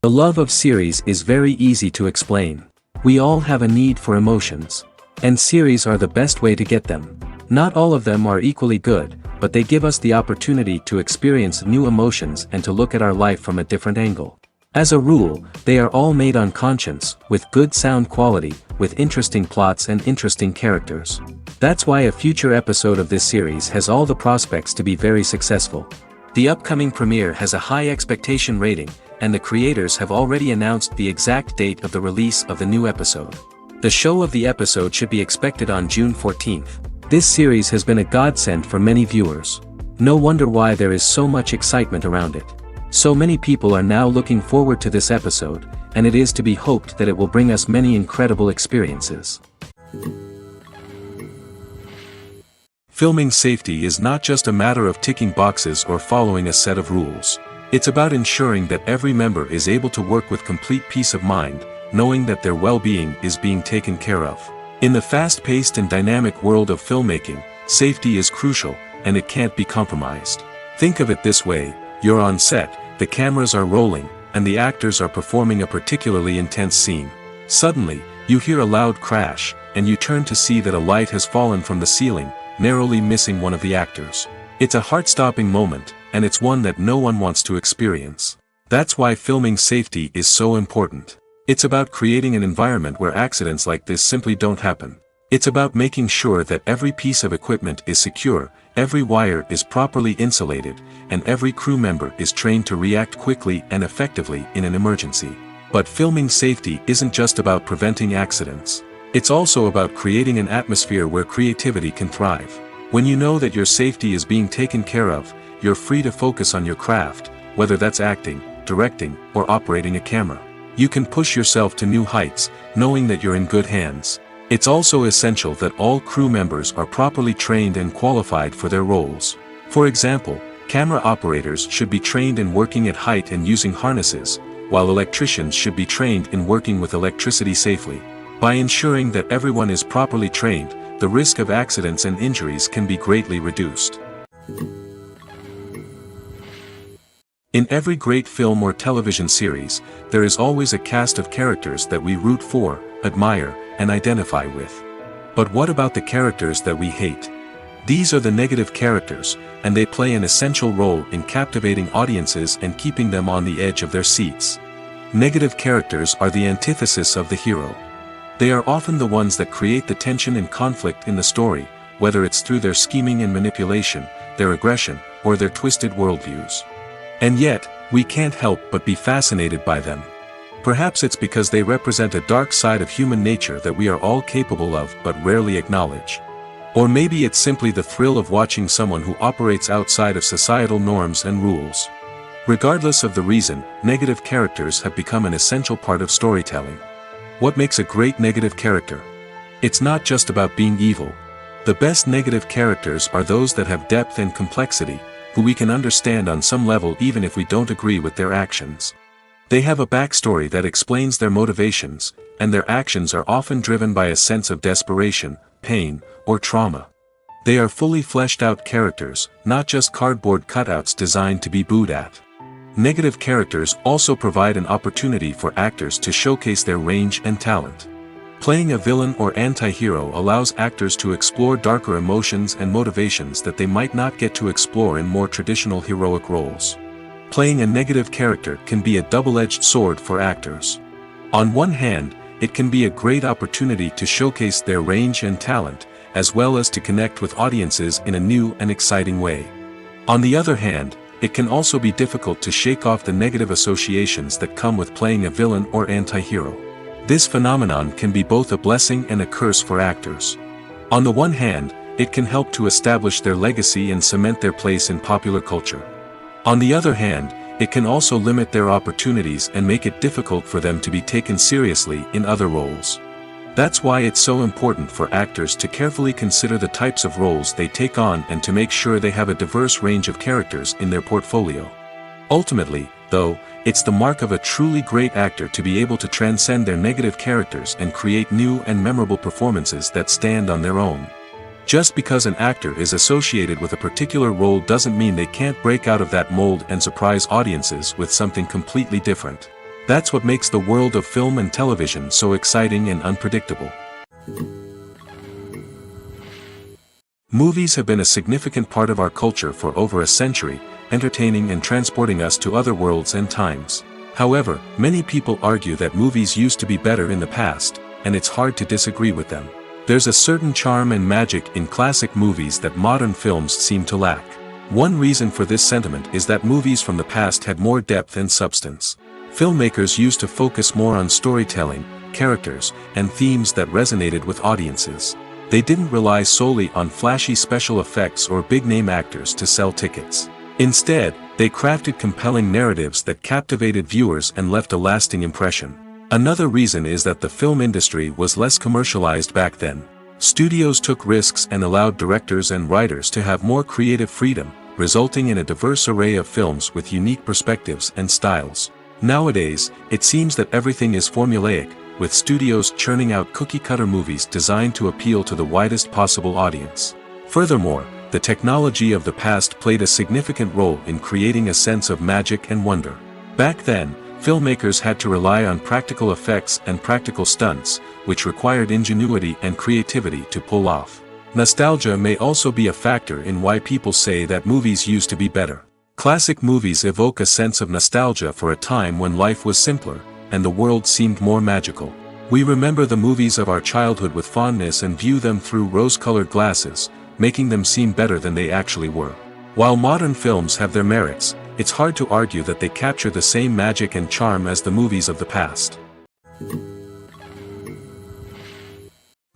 The love of series is very easy to explain. We all have a need for emotions. And series are the best way to get them. Not all of them are equally good, but they give us the opportunity to experience new emotions and to look at our life from a different angle. As a rule, they are all made on conscience, with good sound quality, with interesting plots and interesting characters. That's why a future episode of this series has all the prospects to be very successful. The upcoming premiere has a high expectation rating, and the creators have already announced the exact date of the release of the new episode. The show of the episode should be expected on June 14th. This series has been a godsend for many viewers. No wonder why there is so much excitement around it. So many people are now looking forward to this episode, and it is to be hoped that it will bring us many incredible experiences. Filming safety is not just a matter of ticking boxes or following a set of rules. It's about ensuring that every member is able to work with complete peace of mind, knowing that their well-being is being taken care of. In the fast-paced and dynamic world of filmmaking, safety is crucial, and it can't be compromised. Think of it this way: you're on set, the cameras are rolling, and the actors are performing a particularly intense scene. Suddenly, you hear a loud crash, and you turn to see that a light has fallen from the ceiling, narrowly missing one of the actors. It's a heart-stopping moment, and it's one that no one wants to experience. That's why filming safety is so important. It's about creating an environment where accidents like this simply don't happen. It's about making sure that every piece of equipment is secure, every wire is properly insulated, and every crew member is trained to react quickly and effectively in an emergency. But filming safety isn't just about preventing accidents. It's also about creating an atmosphere where creativity can thrive. When you know that your safety is being taken care of, you're free to focus on your craft, whether that's acting, directing, or operating a camera. You can push yourself to new heights, knowing that you're in good hands. It's also essential that all crew members are properly trained and qualified for their roles. For example, camera operators should be trained in working at height and using harnesses, while electricians should be trained in working with electricity safely. By ensuring that everyone is properly trained, the risk of accidents and injuries can be greatly reduced. In every great film or television series, there is always a cast of characters that we root for, admire, and identify with. But what about the characters that we hate? These are the negative characters, and they play an essential role in captivating audiences and keeping them on the edge of their seats. Negative characters are the antithesis of the hero. They are often the ones that create the tension and conflict in the story, whether it's through their scheming and manipulation, their aggression, or their twisted worldviews. And yet, we can't help but be fascinated by them. Perhaps it's because they represent a dark side of human nature that we are all capable of but rarely acknowledge. Or maybe it's simply the thrill of watching someone who operates outside of societal norms and rules. Regardless of the reason, negative characters have become an essential part of storytelling. What makes a great negative character? It's not just about being evil. The best negative characters are those that have depth and complexity, who we can understand on some level even if we don't agree with their actions. They have a backstory that explains their motivations, and their actions are often driven by a sense of desperation, pain, or trauma. They are fully fleshed out characters, not just cardboard cutouts designed to be booed at. Negative characters also provide an opportunity for actors to showcase their range and talent. Playing a villain or anti-hero allows actors to explore darker emotions and motivations that they might not get to explore in more traditional heroic roles. Playing a negative character can be a double-edged sword for actors. On one hand, it can be a great opportunity to showcase their range and talent, as well as to connect with audiences in a new and exciting way. On the other hand, it can also be difficult to shake off the negative associations that come with playing a villain or anti-hero. This phenomenon can be both a blessing and a curse for actors. On the one hand, it can help to establish their legacy and cement their place in popular culture. On the other hand, it can also limit their opportunities and make it difficult for them to be taken seriously in other roles. That's why it's so important for actors to carefully consider the types of roles they take on and to make sure they have a diverse range of characters in their portfolio. Ultimately, though, it's the mark of a truly great actor to be able to transcend their negative characters and create new and memorable performances that stand on their own. Just because an actor is associated with a particular role doesn't mean they can't break out of that mold and surprise audiences with something completely different. That's what makes the world of film and television so exciting and unpredictable. Movies have been a significant part of our culture for over a century, entertaining and transporting us to other worlds and times. However, many people argue that movies used to be better in the past, and it's hard to disagree with them. There's a certain charm and magic in classic movies that modern films seem to lack. One reason for this sentiment is that movies from the past had more depth and substance. Filmmakers used to focus more on storytelling, characters, and themes that resonated with audiences. They didn't rely solely on flashy special effects or big-name actors to sell tickets. Instead, they crafted compelling narratives that captivated viewers and left a lasting impression. Another reason is that the film industry was less commercialized back then. Studios took risks and allowed directors and writers to have more creative freedom, resulting in a diverse array of films with unique perspectives and styles. Nowadays, it seems that everything is formulaic, with studios churning out cookie-cutter movies designed to appeal to the widest possible audience. Furthermore, the technology of the past played a significant role in creating a sense of magic and wonder. Back then, filmmakers had to rely on practical effects and practical stunts, which required ingenuity and creativity to pull off. Nostalgia may also be a factor in why people say that movies used to be better. Classic movies evoke a sense of nostalgia for a time when life was simpler, and the world seemed more magical. We remember the movies of our childhood with fondness and view them through rose-colored glasses, making them seem better than they actually were. While modern films have their merits, it's hard to argue that they capture the same magic and charm as the movies of the past.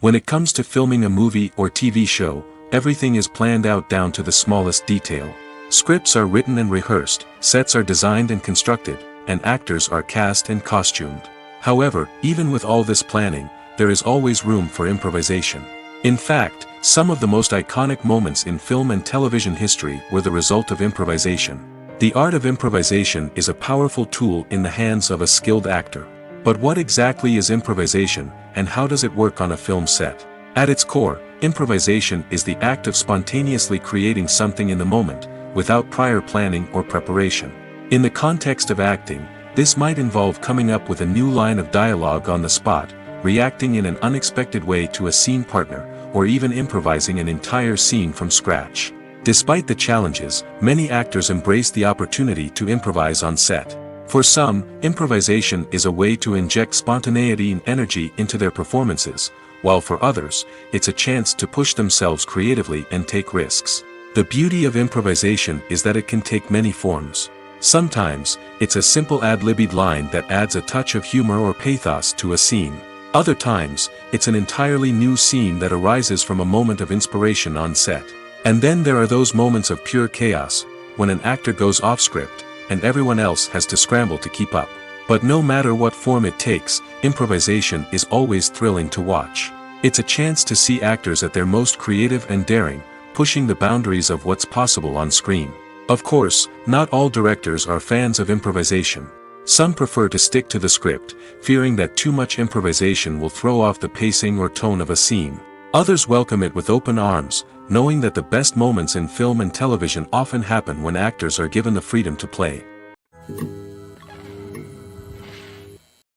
When it comes to filming a movie or TV show, everything is planned out down to the smallest detail. Scripts are written and rehearsed, sets are designed and constructed, and actors are cast and costumed. However, even with all this planning, there is always room for improvisation. In fact, some of the most iconic moments in film and television history were the result of improvisation. The art of improvisation is a powerful tool in the hands of a skilled actor. But what exactly is improvisation, and how does it work on a film set? At its core, improvisation is the act of spontaneously creating something in the moment, without prior planning or preparation. In the context of acting, this might involve coming up with a new line of dialogue on the spot, reacting in an unexpected way to a scene partner, or even improvising an entire scene from scratch. Despite the challenges, many actors embrace the opportunity to improvise on set. For some, improvisation is a way to inject spontaneity and energy into their performances, while for others, it's a chance to push themselves creatively and take risks. The beauty of improvisation is that it can take many forms. Sometimes, it's a simple ad-libbed line that adds a touch of humor or pathos to a scene. Other times, it's an entirely new scene that arises from a moment of inspiration on set. And then there are those moments of pure chaos, when an actor goes off script, and everyone else has to scramble to keep up. But no matter what form it takes, improvisation is always thrilling to watch. It's a chance to see actors at their most creative and daring, pushing the boundaries of what's possible on screen. Of course, not all directors are fans of improvisation. Some prefer to stick to the script, fearing that too much improvisation will throw off the pacing or tone of a scene. Others welcome it with open arms, knowing that the best moments in film and television often happen when actors are given the freedom to play.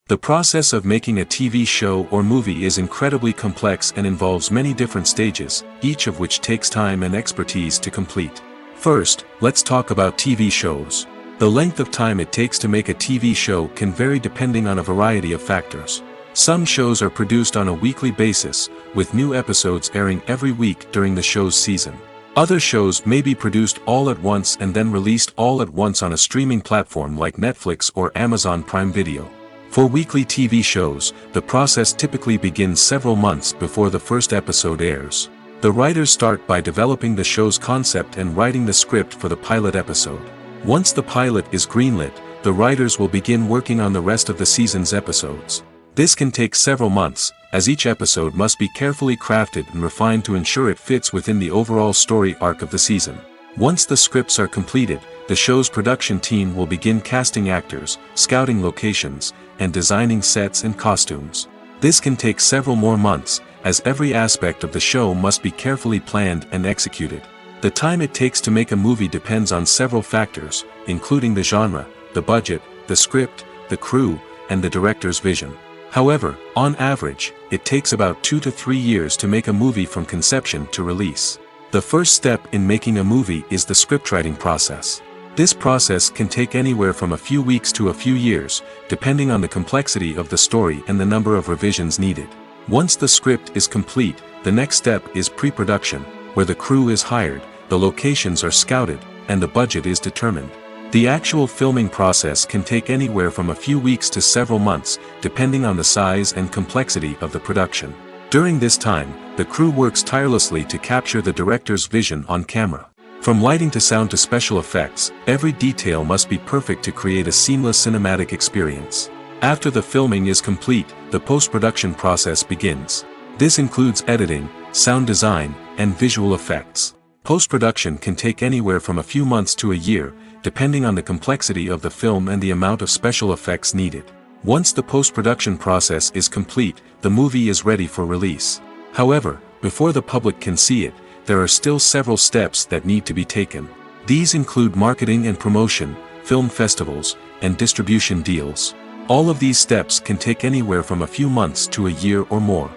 The process of making a TV show or movie is incredibly complex and involves many different stages, each of which takes time and expertise to complete. First, let's talk about TV shows. The length of time it takes to make a TV show can vary depending on a variety of factors. Some shows are produced on a weekly basis, with new episodes airing every week during the show's season. Other shows may be produced all at once and then released all at once on a streaming platform like Netflix or Amazon Prime Video. For weekly TV shows, the process typically begins several months before the first episode airs. The writers start by developing the show's concept and writing the script for the pilot episode. Once the pilot is greenlit, the writers will begin working on the rest of the season's episodes. This can take several months, as each episode must be carefully crafted and refined to ensure it fits within the overall story arc of the season. Once the scripts are completed, the show's production team will begin casting actors, scouting locations, and designing sets and costumes. This can take several more months, as every aspect of the show must be carefully planned and executed. The time it takes to make a movie depends on several factors, including the genre, the budget, the script, the crew, and the director's vision. However, on average, it takes about 2 to 3 years to make a movie from conception to release. The first step in making a movie is the scriptwriting process. This process can take anywhere from a few weeks to a few years, depending on the complexity of the story and the number of revisions needed. Once the script is complete, the next step is pre-production, where the crew is hired, the locations are scouted, and the budget is determined. The actual filming process can take anywhere from a few weeks to several months, depending on the size and complexity of the production. During this time, the crew works tirelessly to capture the director's vision on camera. From lighting to sound to special effects, every detail must be perfect to create a seamless cinematic experience. After the filming is complete, the post-production process begins. This includes editing, sound design, and visual effects. Post-production can take anywhere from a few months to a year, depending on the complexity of the film and the amount of special effects needed. Once the post-production process is complete, the movie is ready for release. However, before the public can see it, there are still several steps that need to be taken. These include marketing and promotion, film festivals, and distribution deals. All of these steps can take anywhere from a few months to a year or more.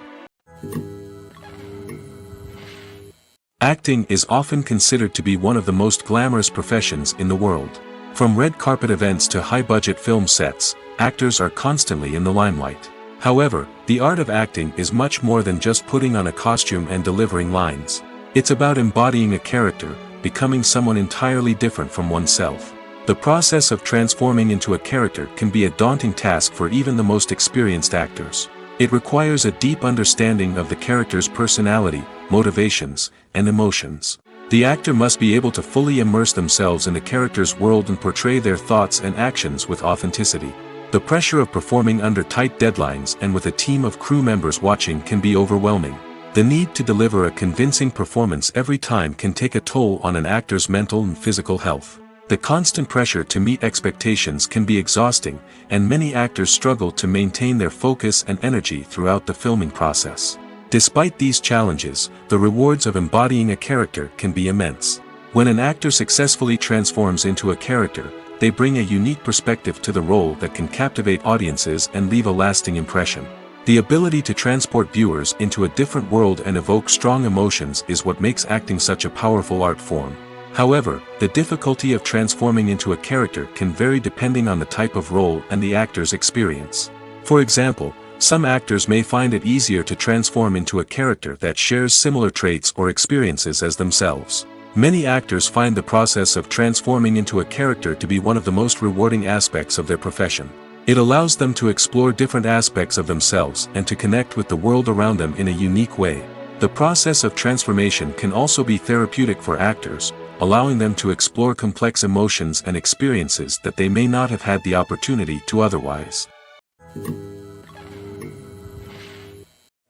Acting is often considered to be one of the most glamorous professions in the world. From red carpet events to high-budget film sets, actors are constantly in the limelight. However, the art of acting is much more than just putting on a costume and delivering lines. It's about embodying a character, becoming someone entirely different from oneself. The process of transforming into a character can be a daunting task for even the most experienced actors. It requires a deep understanding of the character's personality, motivations, and emotions. The actor must be able to fully immerse themselves in the character's world and portray their thoughts and actions with authenticity. The pressure of performing under tight deadlines and with a team of crew members watching can be overwhelming. The need to deliver a convincing performance every time can take a toll on an actor's mental and physical health. The constant pressure to meet expectations can be exhausting, and many actors struggle to maintain their focus and energy throughout the filming process. Despite these challenges, the rewards of embodying a character can be immense. When an actor successfully transforms into a character, they bring a unique perspective to the role that can captivate audiences and leave a lasting impression. The ability to transport viewers into a different world and evoke strong emotions is what makes acting such a powerful art form. However, the difficulty of transforming into a character can vary depending on the type of role and the actor's experience. For example, some actors may find it easier to transform into a character that shares similar traits or experiences as themselves. Many actors find the process of transforming into a character to be one of the most rewarding aspects of their profession. It allows them to explore different aspects of themselves and to connect with the world around them in a unique way. The process of transformation can also be therapeutic for actors, allowing them to explore complex emotions and experiences that they may not have had the opportunity to otherwise.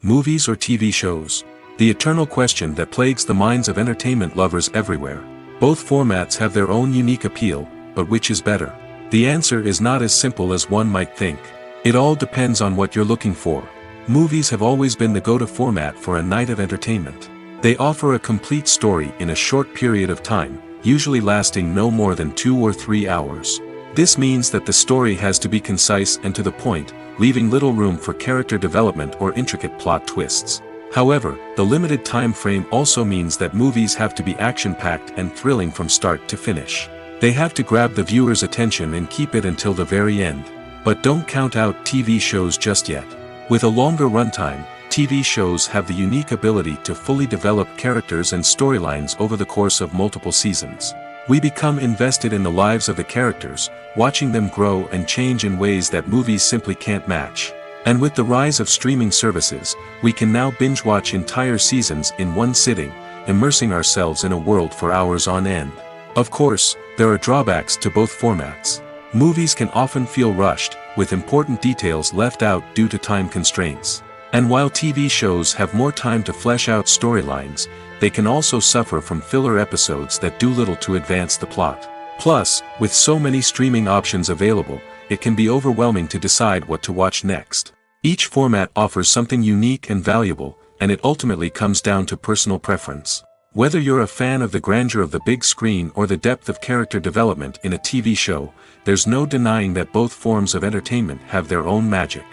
Movies or TV shows? The eternal question that plagues the minds of entertainment lovers everywhere. Both formats have their own unique appeal, but which is better? The answer is not as simple as one might think. It all depends on what you're looking for. Movies have always been the go-to format for a night of entertainment. They offer a complete story in a short period of time, usually lasting no more than 2 or 3 hours. This means that the story has to be concise and to the point, leaving little room for character development or intricate plot twists. However, the limited time frame also means that movies have to be action-packed and thrilling from start to finish. They have to grab the viewer's attention and keep it until the very end. But don't count out TV shows just yet. With a longer runtime, TV shows have the unique ability to fully develop characters and storylines over the course of multiple seasons. We become invested in the lives of the characters, watching them grow and change in ways that movies simply can't match. And with the rise of streaming services, we can now binge-watch entire seasons in one sitting, immersing ourselves in a world for hours on end. Of course, there are drawbacks to both formats. Movies can often feel rushed, with important details left out due to time constraints. And while TV shows have more time to flesh out storylines, they can also suffer from filler episodes that do little to advance the plot. Plus, with so many streaming options available, it can be overwhelming to decide what to watch next. Each format offers something unique and valuable, and it ultimately comes down to personal preference. Whether you're a fan of the grandeur of the big screen or the depth of character development in a TV show, there's no denying that both forms of entertainment have their own magic.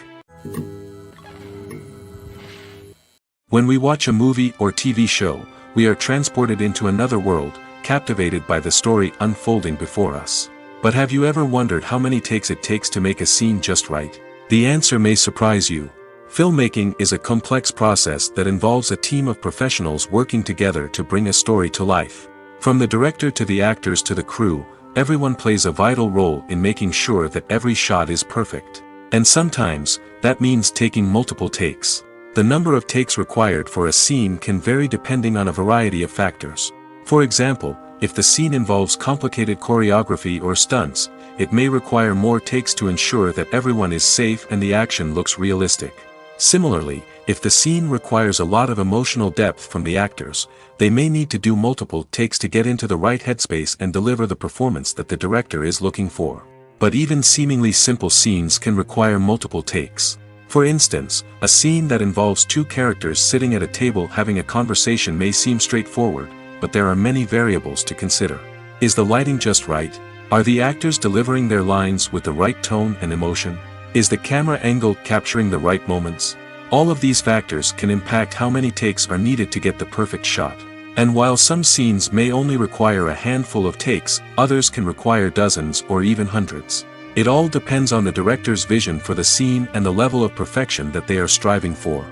When we watch a movie or TV show, we are transported into another world, captivated by the story unfolding before us. But have you ever wondered how many takes it takes to make a scene just right? The answer may surprise you. Filmmaking is a complex process that involves a team of professionals working together to bring a story to life. From the director to the actors to the crew, everyone plays a vital role in making sure that every shot is perfect. And sometimes, that means taking multiple takes. The number of takes required for a scene can vary depending on a variety of factors. For example, if the scene involves complicated choreography or stunts, it may require more takes to ensure that everyone is safe and the action looks realistic. Similarly, if the scene requires a lot of emotional depth from the actors, they may need to do multiple takes to get into the right headspace and deliver the performance that the director is looking for. But even seemingly simple scenes can require multiple takes. For instance, a scene that involves two characters sitting at a table having a conversation may seem straightforward, but there are many variables to consider. Is the lighting just right? Are the actors delivering their lines with the right tone and emotion? Is the camera angle capturing the right moments? All of these factors can impact how many takes are needed to get the perfect shot. And while some scenes may only require a handful of takes, others can require dozens or even hundreds. It all depends on the director's vision for the scene and the level of perfection that they are striving for.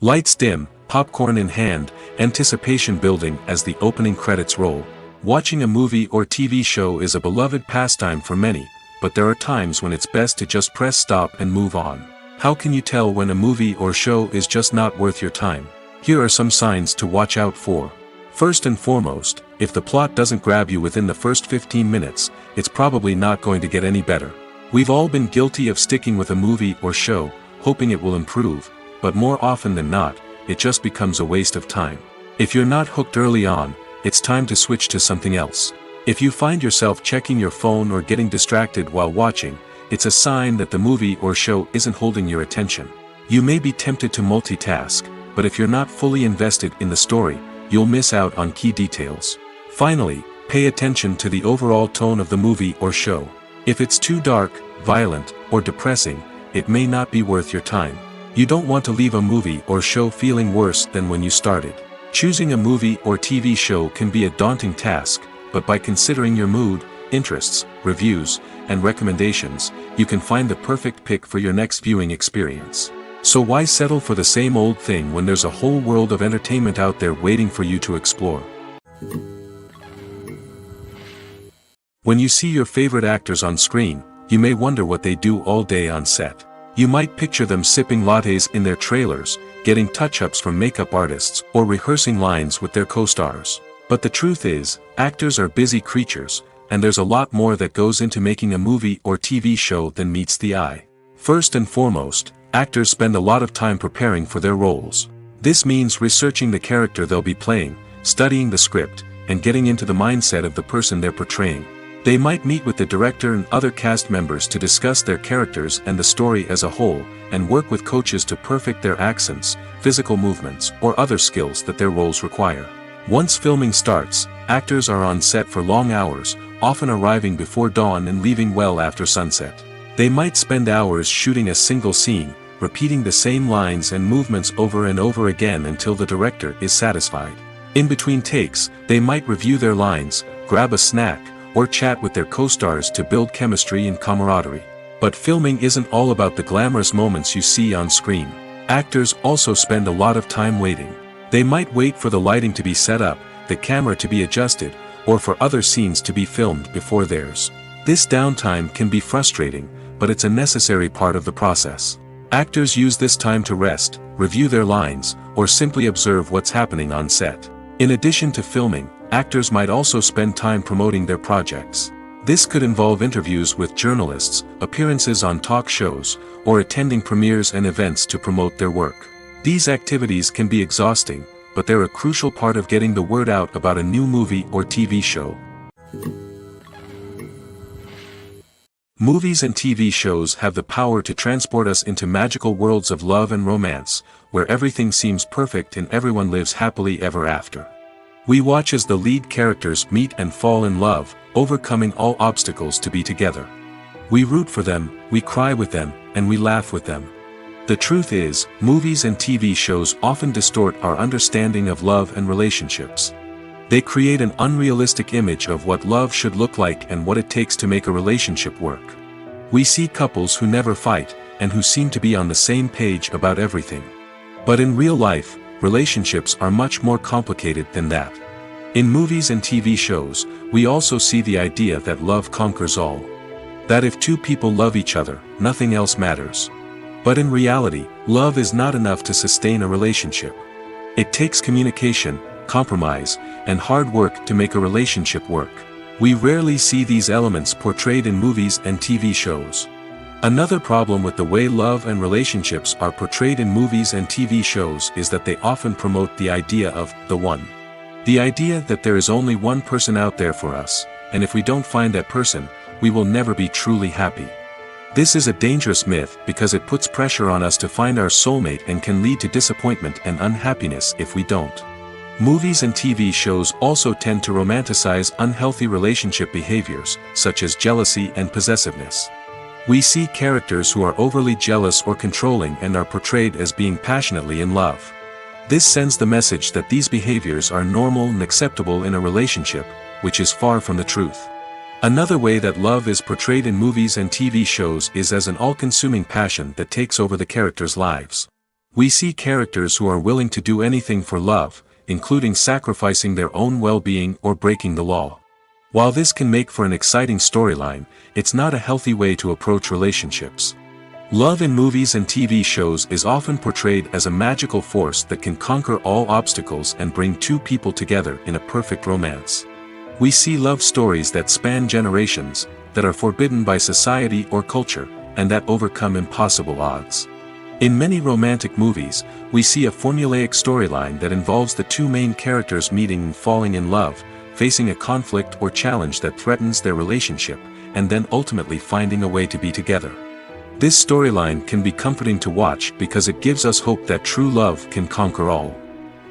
Lights dim, popcorn in hand, anticipation building as the opening credits roll. Watching a movie or TV show is a beloved pastime for many, but there are times when it's best to just press stop and move on. How can you tell when a movie or show is just not worth your time? Here are some signs to watch out for. First and foremost, if the plot doesn't grab you within the first 15 minutes, it's probably not going to get any better. We've all been guilty of sticking with a movie or show, hoping it will improve, but more often than not, it just becomes a waste of time. If you're not hooked early on, it's time to switch to something else. If you find yourself checking your phone or getting distracted while watching, it's a sign that the movie or show isn't holding your attention. You may be tempted to multitask, but if you're not fully invested in the story, you'll miss out on key details. Finally, pay attention to the overall tone of the movie or show. If it's too dark, violent, or depressing, it may not be worth your time. You don't want to leave a movie or show feeling worse than when you started. Choosing a movie or TV show can be a daunting task, but by considering your mood, interests, reviews, and recommendations, you can find the perfect pick for your next viewing experience. So why settle for the same old thing when there's a whole world of entertainment out there waiting for you to explore? When you see your favorite actors on screen, you may wonder what they do all day on set. You might picture them sipping lattes in their trailers, getting touch-ups from makeup artists, or rehearsing lines with their co-stars. But the truth is, actors are busy creatures, and there's a lot more that goes into making a movie or TV show than meets the eye. First and foremost, actors spend a lot of time preparing for their roles. This means researching the character they'll be playing, studying the script, and getting into the mindset of the person they're portraying. They might meet with the director and other cast members to discuss their characters and the story as a whole, and work with coaches to perfect their accents, physical movements, or other skills that their roles require. Once filming starts, actors are on set for long hours, often arriving before dawn and leaving well after sunset. They might spend hours shooting a single scene, repeating the same lines and movements over and over again until the director is satisfied. In between takes, they might review their lines, grab a snack, or chat with their co-stars to build chemistry and camaraderie. But filming isn't all about the glamorous moments you see on screen. Actors also spend a lot of time waiting. They might wait for the lighting to be set up, the camera to be adjusted, or for other scenes to be filmed before theirs. This downtime can be frustrating, but it's a necessary part of the process. Actors use this time to rest, review their lines, or simply observe what's happening on set. In addition to filming, actors might also spend time promoting their projects. This could involve interviews with journalists, appearances on talk shows, or attending premieres and events to promote their work. These activities can be exhausting, but they're a crucial part of getting the word out about a new movie or TV show. Movies and TV shows have the power to transport us into magical worlds of love and romance, where everything seems perfect and everyone lives happily ever after. We watch as the lead characters meet and fall in love, overcoming all obstacles to be together. We root for them, we cry with them, and we laugh with them. The truth is, movies and TV shows often distort our understanding of love and relationships. They create an unrealistic image of what love should look like and what it takes to make a relationship work. We see couples who never fight, and who seem to be on the same page about everything. But in real life, relationships are much more complicated than that. In movies and TV shows, we also see the idea that love conquers all. That if two people love each other, nothing else matters. But in reality, love is not enough to sustain a relationship. It takes communication, compromise, and hard work to make a relationship work. We rarely see these elements portrayed in movies and TV shows. Another problem with the way love and relationships are portrayed in movies and TV shows is that they often promote the idea of the one. The idea that there is only one person out there for us, and if we don't find that person, we will never be truly happy. This is a dangerous myth because it puts pressure on us to find our soulmate and can lead to disappointment and unhappiness if we don't. Movies and TV shows also tend to romanticize unhealthy relationship behaviors, such as jealousy and possessiveness. We see characters who are overly jealous or controlling and are portrayed as being passionately in love. This sends the message that these behaviors are normal and acceptable in a relationship, which is far from the truth. Another way that love is portrayed in movies and TV shows is as an all-consuming passion that takes over the characters' lives. We see characters who are willing to do anything for love, including sacrificing their own well-being or breaking the law. While this can make for an exciting storyline, it's not a healthy way to approach relationships. Love in movies and TV shows is often portrayed as a magical force that can conquer all obstacles and bring two people together in a perfect romance. We see love stories that span generations, that are forbidden by society or culture, and that overcome impossible odds. In many romantic movies, we see a formulaic storyline that involves the two main characters meeting and falling in love, facing a conflict or challenge that threatens their relationship, and then ultimately finding a way to be together. This storyline can be comforting to watch because it gives us hope that true love can conquer all.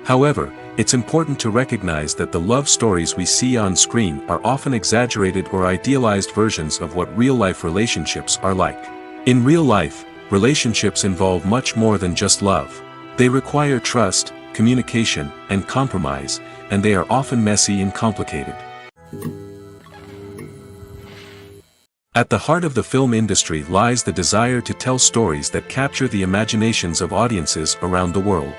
However, it's important to recognize that the love stories we see on screen are often exaggerated or idealized versions of what real-life relationships are like. In real life, relationships involve much more than just love. They require trust, communication, and compromise, and they are often messy and complicated. At the heart of the film industry lies the desire to tell stories that capture the imaginations of audiences around the world.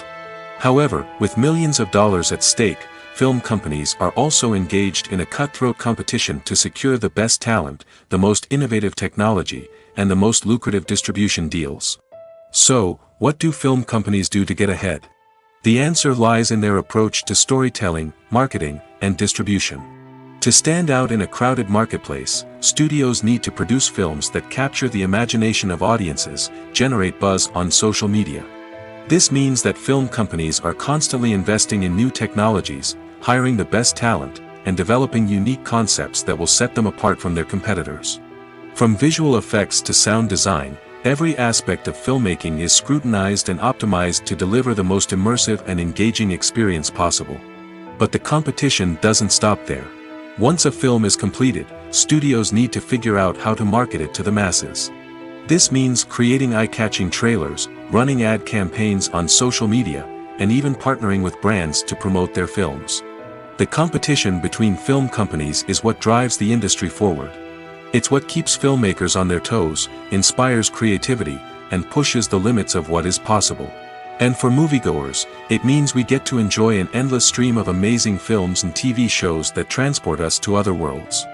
However, with millions of dollars at stake, film companies are also engaged in a cutthroat competition to secure the best talent, the most innovative technology, and the most lucrative distribution deals. So, what do film companies do to get ahead? The answer lies in their approach to storytelling, marketing, and distribution. To stand out in a crowded marketplace, studios need to produce films that capture the imagination of audiences, generate buzz on social media. This means that film companies are constantly investing in new technologies, hiring the best talent, and developing unique concepts that will set them apart from their competitors. From visual effects to sound design, every aspect of filmmaking is scrutinized and optimized to deliver the most immersive and engaging experience possible. But the competition doesn't stop there. Once a film is completed, studios need to figure out how to market it to the masses. This means creating eye-catching trailers, running ad campaigns on social media, and even partnering with brands to promote their films. The competition between film companies is what drives the industry forward. It's what keeps filmmakers on their toes, inspires creativity, and pushes the limits of what is possible. And for moviegoers, it means we get to enjoy an endless stream of amazing films and TV shows that transport us to other worlds.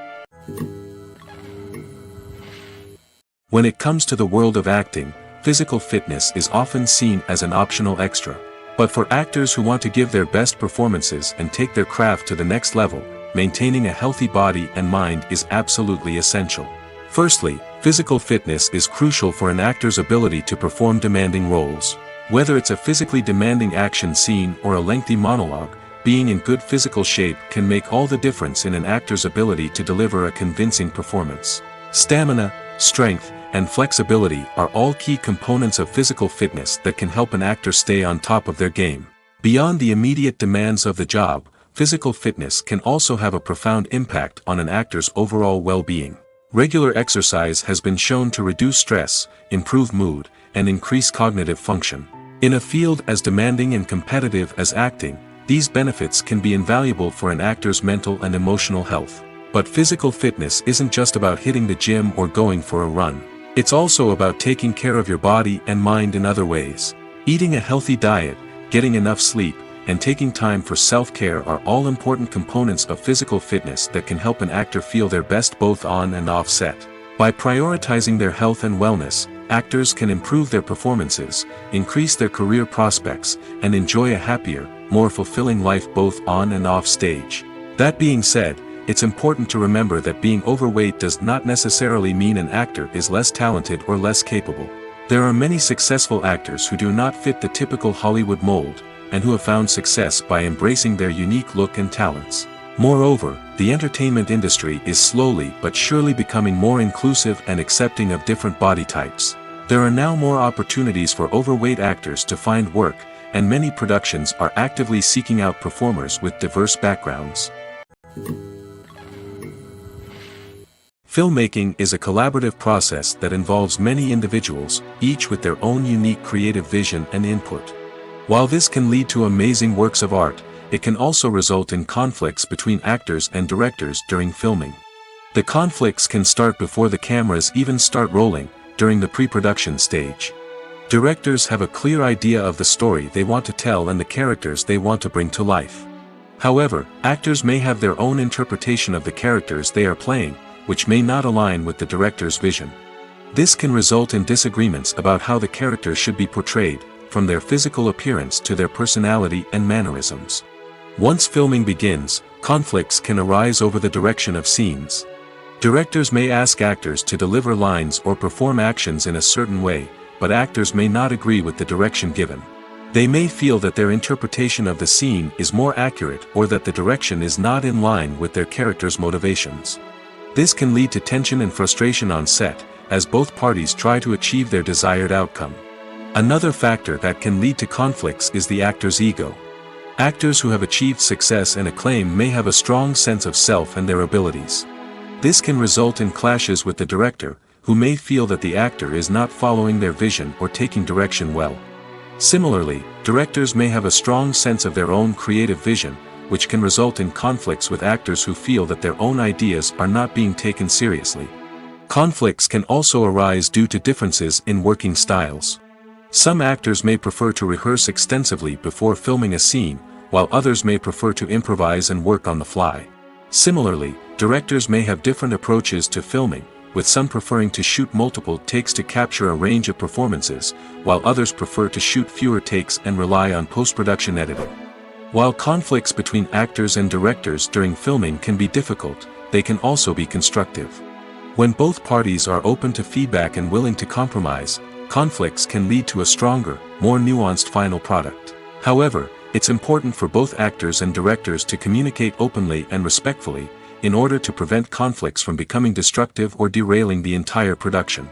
When it comes to the world of acting, physical fitness is often seen as an optional extra. But for actors who want to give their best performances and take their craft to the next level, maintaining a healthy body and mind is absolutely essential. Firstly, physical fitness is crucial for an actor's ability to perform demanding roles. Whether it's a physically demanding action scene or a lengthy monologue, being in good physical shape can make all the difference in an actor's ability to deliver a convincing performance. Stamina, strength, and flexibility are all key components of physical fitness that can help an actor stay on top of their game. Beyond the immediate demands of the job, physical fitness can also have a profound impact on an actor's overall well-being. Regular exercise has been shown to reduce stress, improve mood, and increase cognitive function. In a field as demanding and competitive as acting, these benefits can be invaluable for an actor's mental and emotional health. But physical fitness isn't just about hitting the gym or going for a run. It's also about taking care of your body and mind in other ways. Eating a healthy diet, getting enough sleep, and taking time for self-care are all important components of physical fitness that can help an actor feel their best both on and off set. By prioritizing their health and wellness, actors can improve their performances, increase their career prospects, and enjoy a happier, more fulfilling life both on and off stage. That being said, it's important to remember that being overweight does not necessarily mean an actor is less talented or less capable. There are many successful actors who do not fit the typical Hollywood mold, and who have found success by embracing their unique look and talents. Moreover, the entertainment industry is slowly but surely becoming more inclusive and accepting of different body types. There are now more opportunities for overweight actors to find work, and many productions are actively seeking out performers with diverse backgrounds. Filmmaking is a collaborative process that involves many individuals, each with their own unique creative vision and input. While this can lead to amazing works of art, it can also result in conflicts between actors and directors during filming. The conflicts can start before the cameras even start rolling, during the pre-production stage. Directors have a clear idea of the story they want to tell and the characters they want to bring to life. However, actors may have their own interpretation of the characters they are playing, which may not align with the director's vision. This can result in disagreements about how the character should be portrayed, from their physical appearance to their personality and mannerisms. Once filming begins, conflicts can arise over the direction of scenes. Directors may ask actors to deliver lines or perform actions in a certain way, but actors may not agree with the direction given. They may feel that their interpretation of the scene is more accurate or that the direction is not in line with their character's motivations. This can lead to tension and frustration on set, as both parties try to achieve their desired outcome. Another factor that can lead to conflicts is the actor's ego. Actors who have achieved success and acclaim may have a strong sense of self and their abilities. This can result in clashes with the director, who may feel that the actor is not following their vision or taking direction well. Similarly, directors may have a strong sense of their own creative vision, which can result in conflicts with actors who feel that their own ideas are not being taken seriously. Conflicts can also arise due to differences in working styles. Some actors may prefer to rehearse extensively before filming a scene, while others may prefer to improvise and work on the fly. Similarly, directors may have different approaches to filming, with some preferring to shoot multiple takes to capture a range of performances, while others prefer to shoot fewer takes and rely on post-production editing. While conflicts between actors and directors during filming can be difficult, they can also be constructive. When both parties are open to feedback and willing to compromise, conflicts can lead to a stronger, more nuanced final product. However, it's important for both actors and directors to communicate openly and respectfully, in order to prevent conflicts from becoming destructive or derailing the entire production.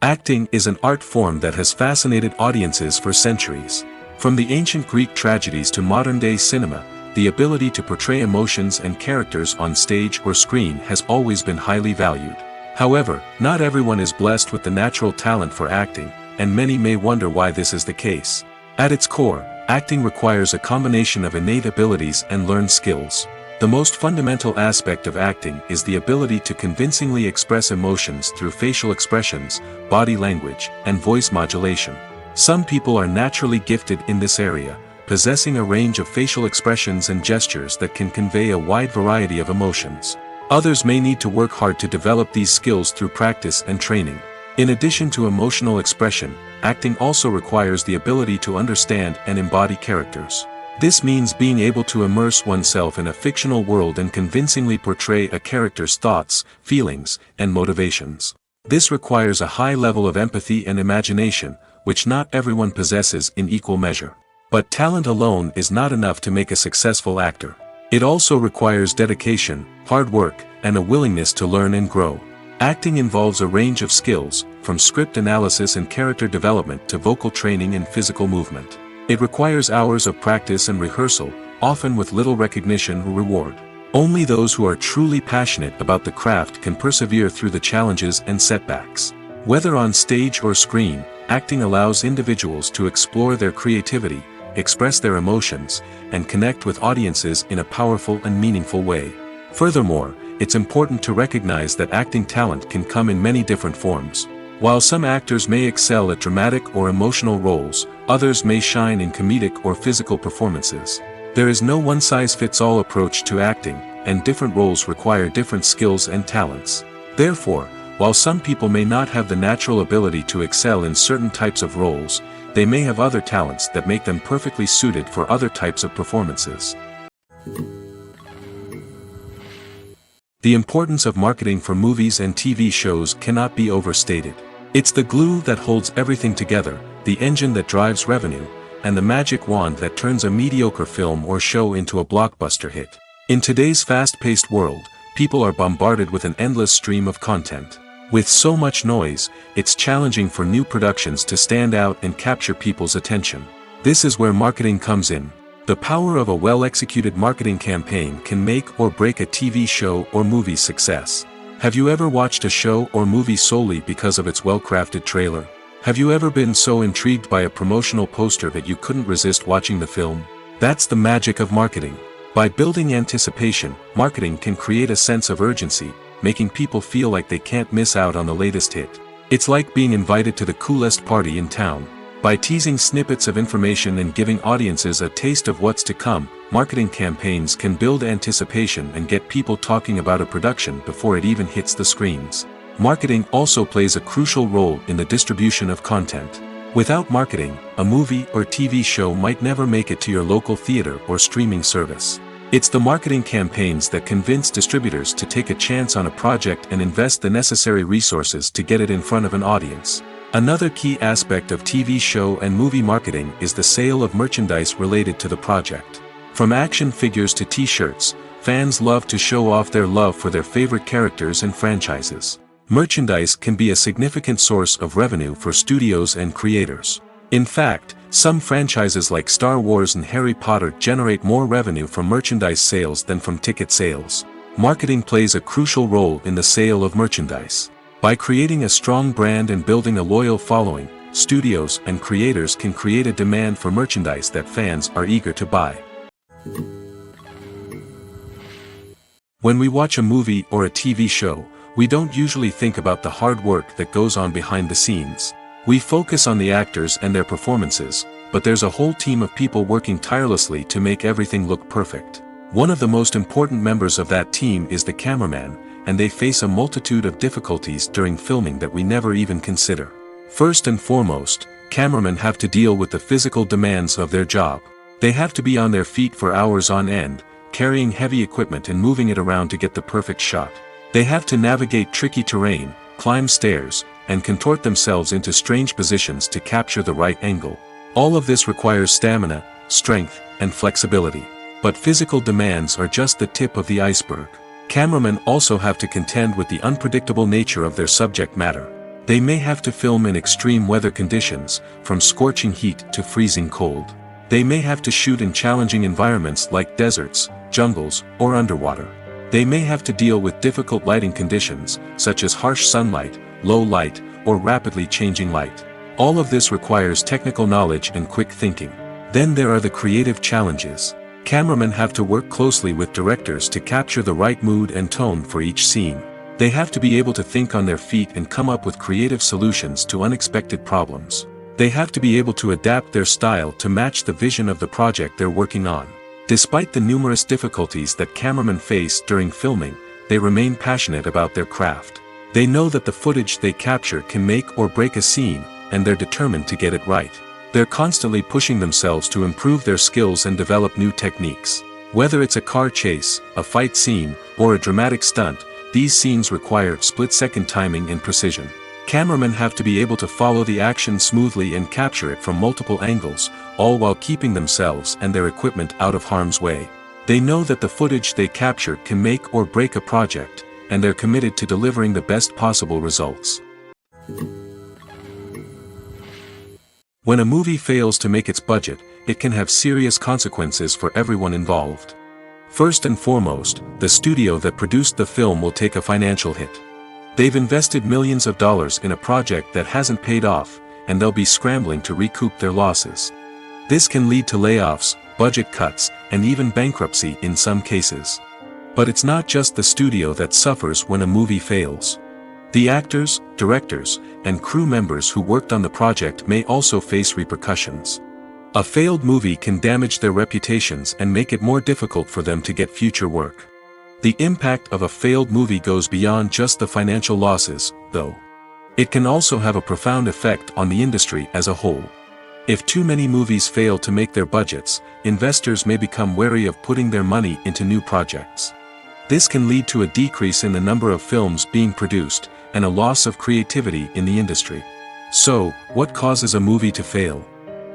Acting is an art form that has fascinated audiences for centuries. From the ancient Greek tragedies to modern-day cinema, the ability to portray emotions and characters on stage or screen has always been highly valued. However, not everyone is blessed with the natural talent for acting, and many may wonder why this is the case. At its core, acting requires a combination of innate abilities and learned skills. The most fundamental aspect of acting is the ability to convincingly express emotions through facial expressions, body language, and voice modulation. Some people are naturally gifted in this area, possessing a range of facial expressions and gestures that can convey a wide variety of emotions. Others may need to work hard to develop these skills through practice and training. In addition to emotional expression, acting also requires the ability to understand and embody characters. This means being able to immerse oneself in a fictional world and convincingly portray a character's thoughts, feelings, and motivations. This requires a high level of empathy and imagination, which not everyone possesses in equal measure. But talent alone is not enough to make a successful actor. It also requires dedication, hard work, and a willingness to learn and grow. Acting involves a range of skills, from script analysis and character development to vocal training and physical movement. It requires hours of practice and rehearsal, often with little recognition or reward. Only those who are truly passionate about the craft can persevere through the challenges and setbacks. Whether on stage or screen, acting allows individuals to explore their creativity, express their emotions, and connect with audiences in a powerful and meaningful way. Furthermore, it's important to recognize that acting talent can come in many different forms. While some actors may excel at dramatic or emotional roles, others may shine in comedic or physical performances. There is no one-size-fits-all approach to acting, and different roles require different skills and talents. Therefore, while some people may not have the natural ability to excel in certain types of roles, they may have other talents that make them perfectly suited for other types of performances. The importance of marketing for movies and TV shows cannot be overstated. It's the glue that holds everything together, the engine that drives revenue, and the magic wand that turns a mediocre film or show into a blockbuster hit. In today's fast-paced world, people are bombarded with an endless stream of content. With so much noise, it's challenging for new productions to stand out and capture people's attention. This is where marketing comes in. The power of a well-executed marketing campaign can make or break a TV show or movie's success. Have you ever watched a show or movie solely because of its well-crafted trailer? Have you ever been so intrigued by a promotional poster that you couldn't resist watching the film? That's the magic of marketing. By building anticipation, marketing can create a sense of urgency, making people feel like they can't miss out on the latest hit. It's like being invited to the coolest party in town. By teasing snippets of information and giving audiences a taste of what's to come, marketing campaigns can build anticipation and get people talking about a production before it even hits the screens. Marketing also plays a crucial role in the distribution of content. Without marketing, a movie or TV show might never make it to your local theater or streaming service. It's the marketing campaigns that convince distributors to take a chance on a project and invest the necessary resources to get it in front of an audience. Another key aspect of TV show and movie marketing is the sale of merchandise related to the project. From action figures to t-shirts, fans love to show off their love for their favorite characters and franchises. Merchandise can be a significant source of revenue for studios and creators. In fact, some franchises like Star Wars and Harry Potter generate more revenue from merchandise sales than from ticket sales. Marketing plays a crucial role in the sale of merchandise. By creating a strong brand and building a loyal following, studios and creators can create a demand for merchandise that fans are eager to buy. When we watch a movie or a TV show, we don't usually think about the hard work that goes on behind the scenes. We focus on the actors and their performances, but there's a whole team of people working tirelessly to make everything look perfect. One of the most important members of that team is the cameraman, and they face a multitude of difficulties during filming that we never even consider. First and foremost, cameramen have to deal with the physical demands of their job. They have to be on their feet for hours on end, carrying heavy equipment and moving it around to get the perfect shot. They have to navigate tricky terrain, climb stairs, and contort themselves into strange positions to capture the right angle. All of this requires stamina, strength, and flexibility. But physical demands are just the tip of the iceberg. Cameramen also have to contend with the unpredictable nature of their subject matter. They may have to film in extreme weather conditions, from scorching heat to freezing cold. They may have to shoot in challenging environments like deserts, jungles, or underwater. They may have to deal with difficult lighting conditions, such as harsh sunlight, low light, or rapidly changing light. All of this requires technical knowledge and quick thinking. Then there are the creative challenges. Cameramen have to work closely with directors to capture the right mood and tone for each scene. They have to be able to think on their feet and come up with creative solutions to unexpected problems. They have to be able to adapt their style to match the vision of the project they're working on. Despite the numerous difficulties that cameramen face during filming, they remain passionate about their craft. They know that the footage they capture can make or break a scene, and they're determined to get it right. They're constantly pushing themselves to improve their skills and develop new techniques. Whether it's a car chase, a fight scene, or a dramatic stunt, these scenes require split-second timing and precision. Cameramen have to be able to follow the action smoothly and capture it from multiple angles, all while keeping themselves and their equipment out of harm's way. They know that the footage they capture can make or break a project, and they're committed to delivering the best possible results. When a movie fails to make its budget, it can have serious consequences for everyone involved. First and foremost, the studio that produced the film will take a financial hit. They've invested millions of dollars in a project that hasn't paid off, and they'll be scrambling to recoup their losses. This can lead to layoffs, budget cuts, and even bankruptcy in some cases. But it's not just the studio that suffers when a movie fails. The actors, directors, and crew members who worked on the project may also face repercussions. A failed movie can damage their reputations and make it more difficult for them to get future work. The impact of a failed movie goes beyond just the financial losses, though. It can also have a profound effect on the industry as a whole. If too many movies fail to make their budgets, investors may become wary of putting their money into new projects. This can lead to a decrease in the number of films being produced, and a loss of creativity in the industry. So, what causes a movie to fail?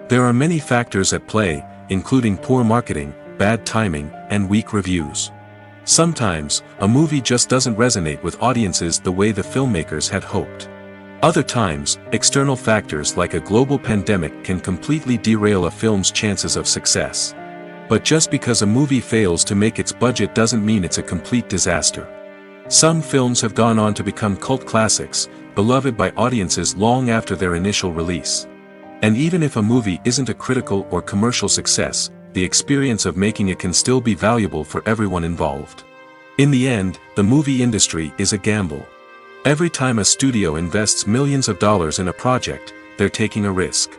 There are many factors at play, including poor marketing, bad timing, and weak reviews. Sometimes, a movie just doesn't resonate with audiences the way the filmmakers had hoped. Other times, external factors like a global pandemic can completely derail a film's chances of success. But just because a movie fails to make its budget doesn't mean it's a complete disaster. Some films have gone on to become cult classics, beloved by audiences long after their initial release. And even if a movie isn't a critical or commercial success, the experience of making it can still be valuable for everyone involved. In the end, the movie industry is a gamble. Every time a studio invests millions of dollars in a project, they're taking a risk.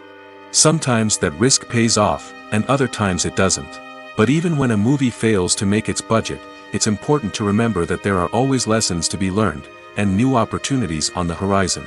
Sometimes that risk pays off, and other times it doesn't. But even when a movie fails to make its budget, it's important to remember that there are always lessons to be learned, and new opportunities on the horizon.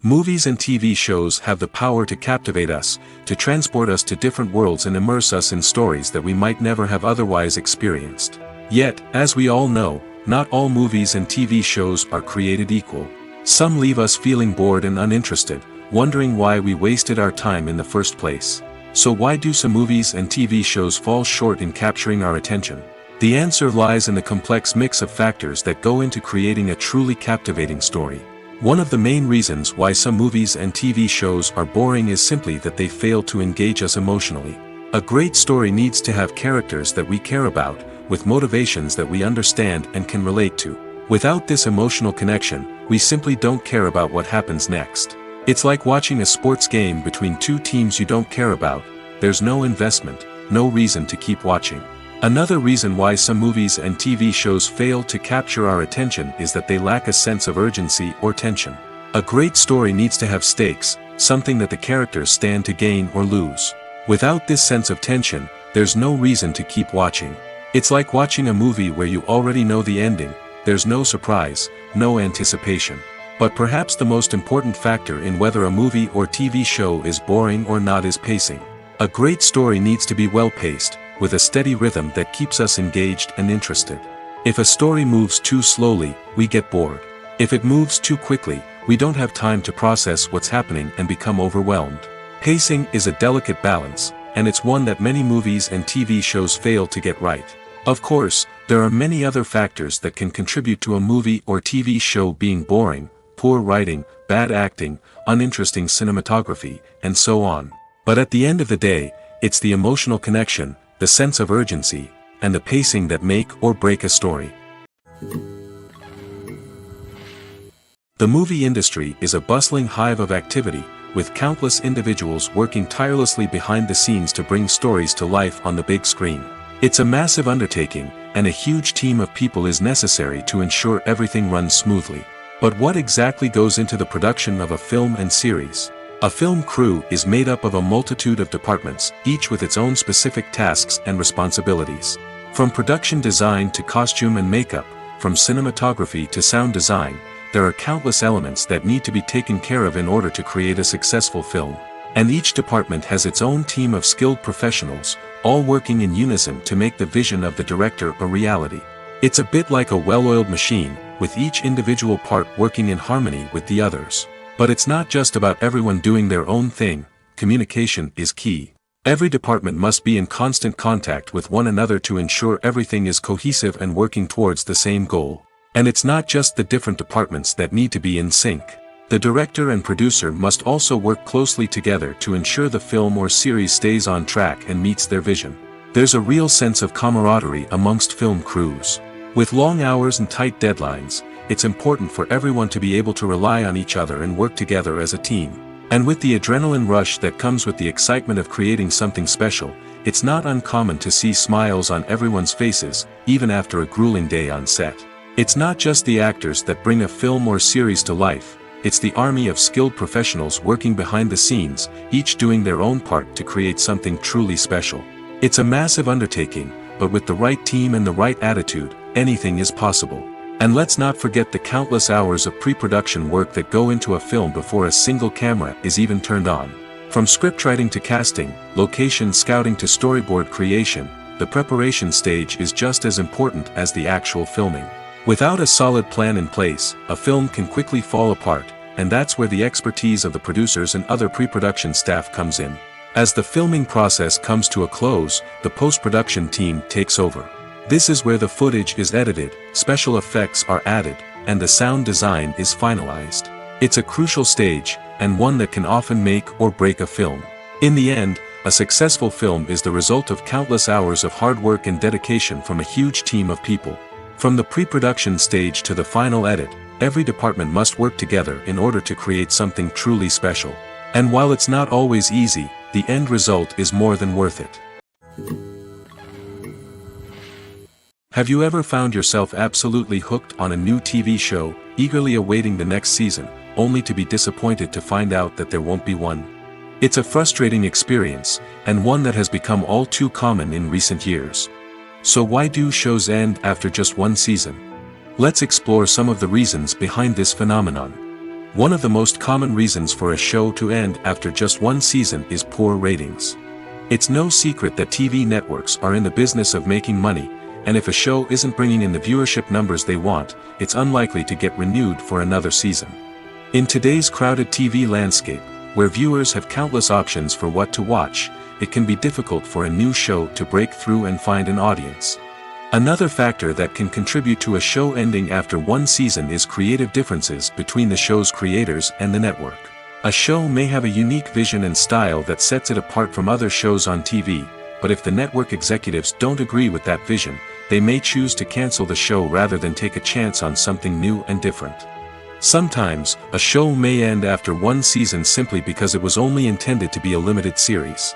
Movies and TV shows have the power to captivate us, to transport us to different worlds and immerse us in stories that we might never have otherwise experienced. Yet, as we all know, not all movies and TV shows are created equal. Some leave us feeling bored and uninterested, wondering why we wasted our time in the first place. So why do some movies and TV shows fall short in capturing our attention? The answer lies in the complex mix of factors that go into creating a truly captivating story. One of the main reasons why some movies and TV shows are boring is simply that they fail to engage us emotionally. A great story needs to have characters that we care about, with motivations that we understand and can relate to. Without this emotional connection, we simply don't care about what happens next. It's like watching a sports game between two teams you don't care about. There's no investment, no reason to keep watching. Another reason why some movies and TV shows fail to capture our attention is that they lack a sense of urgency or tension. A great story needs to have stakes, something that the characters stand to gain or lose. Without this sense of tension, there's no reason to keep watching. It's like watching a movie where you already know the ending. There's no surprise, no anticipation. But perhaps the most important factor in whether a movie or TV show is boring or not is pacing. A great story needs to be well-paced, with a steady rhythm that keeps us engaged and interested. If a story moves too slowly, we get bored. If it moves too quickly, we don't have time to process what's happening and become overwhelmed. Pacing is a delicate balance, and it's one that many movies and TV shows fail to get right. Of course, there are many other factors that can contribute to a movie or TV show being boring: poor writing, bad acting, uninteresting cinematography, and so on. But at the end of the day, it's the emotional connection, the sense of urgency, and the pacing that make or break a story. The movie industry is a bustling hive of activity, with countless individuals working tirelessly behind the scenes to bring stories to life on the big screen. It's a massive undertaking, and a huge team of people is necessary to ensure everything runs smoothly. But what exactly goes into the production of a film and series? A film crew is made up of a multitude of departments, each with its own specific tasks and responsibilities. From production design to costume and makeup, from cinematography to sound design, there are countless elements that need to be taken care of in order to create a successful film. And each department has its own team of skilled professionals, all working in unison to make the vision of the director a reality. It's a bit like a well-oiled machine, with each individual part working in harmony with the others. But it's not just about everyone doing their own thing. Communication is key. Every department must be in constant contact with one another to ensure everything is cohesive and working towards the same goal. And it's not just the different departments that need to be in sync. The director and producer must also work closely together to ensure the film or series stays on track and meets their vision. There's a real sense of camaraderie amongst film crews. With long hours and tight deadlines, it's important for everyone to be able to rely on each other and work together as a team. And with the adrenaline rush that comes with the excitement of creating something special, it's not uncommon to see smiles on everyone's faces, even after a grueling day on set. It's not just the actors that bring a film or series to life, it's the army of skilled professionals working behind the scenes, each doing their own part to create something truly special. It's a massive undertaking, but with the right team and the right attitude, anything is possible. And let's not forget the countless hours of pre-production work that go into a film before a single camera is even turned on. From scriptwriting to casting, location scouting to storyboard creation, the preparation stage is just as important as the actual filming. Without a solid plan in place, a film can quickly fall apart, and that's where the expertise of the producers and other pre-production staff comes in. As the filming process comes to a close, the post-production team takes over. This is where the footage is edited, special effects are added, and the sound design is finalized. It's a crucial stage, and one that can often make or break a film. In the end, a successful film is the result of countless hours of hard work and dedication from a huge team of people. From the pre-production stage to the final edit, every department must work together in order to create something truly special. And while it's not always easy, the end result is more than worth it. Have you ever found yourself absolutely hooked on a new TV show, eagerly awaiting the next season, only to be disappointed to find out that there won't be one? It's a frustrating experience, and one that has become all too common in recent years. So why do shows end after just one season? Let's explore some of the reasons behind this phenomenon. One of the most common reasons for a show to end after just one season is poor ratings. It's no secret that TV networks are in the business of making money, and if a show isn't bringing in the viewership numbers they want, it's unlikely to get renewed for another season. In today's crowded TV landscape, where viewers have countless options for what to watch, it can be difficult for a new show to break through and find an audience. Another factor that can contribute to a show ending after one season is creative differences between the show's creators and the network. A show may have a unique vision and style that sets it apart from other shows on TV, but if the network executives don't agree with that vision, they may choose to cancel the show rather than take a chance on something new and different. Sometimes, a show may end after one season simply because it was only intended to be a limited series.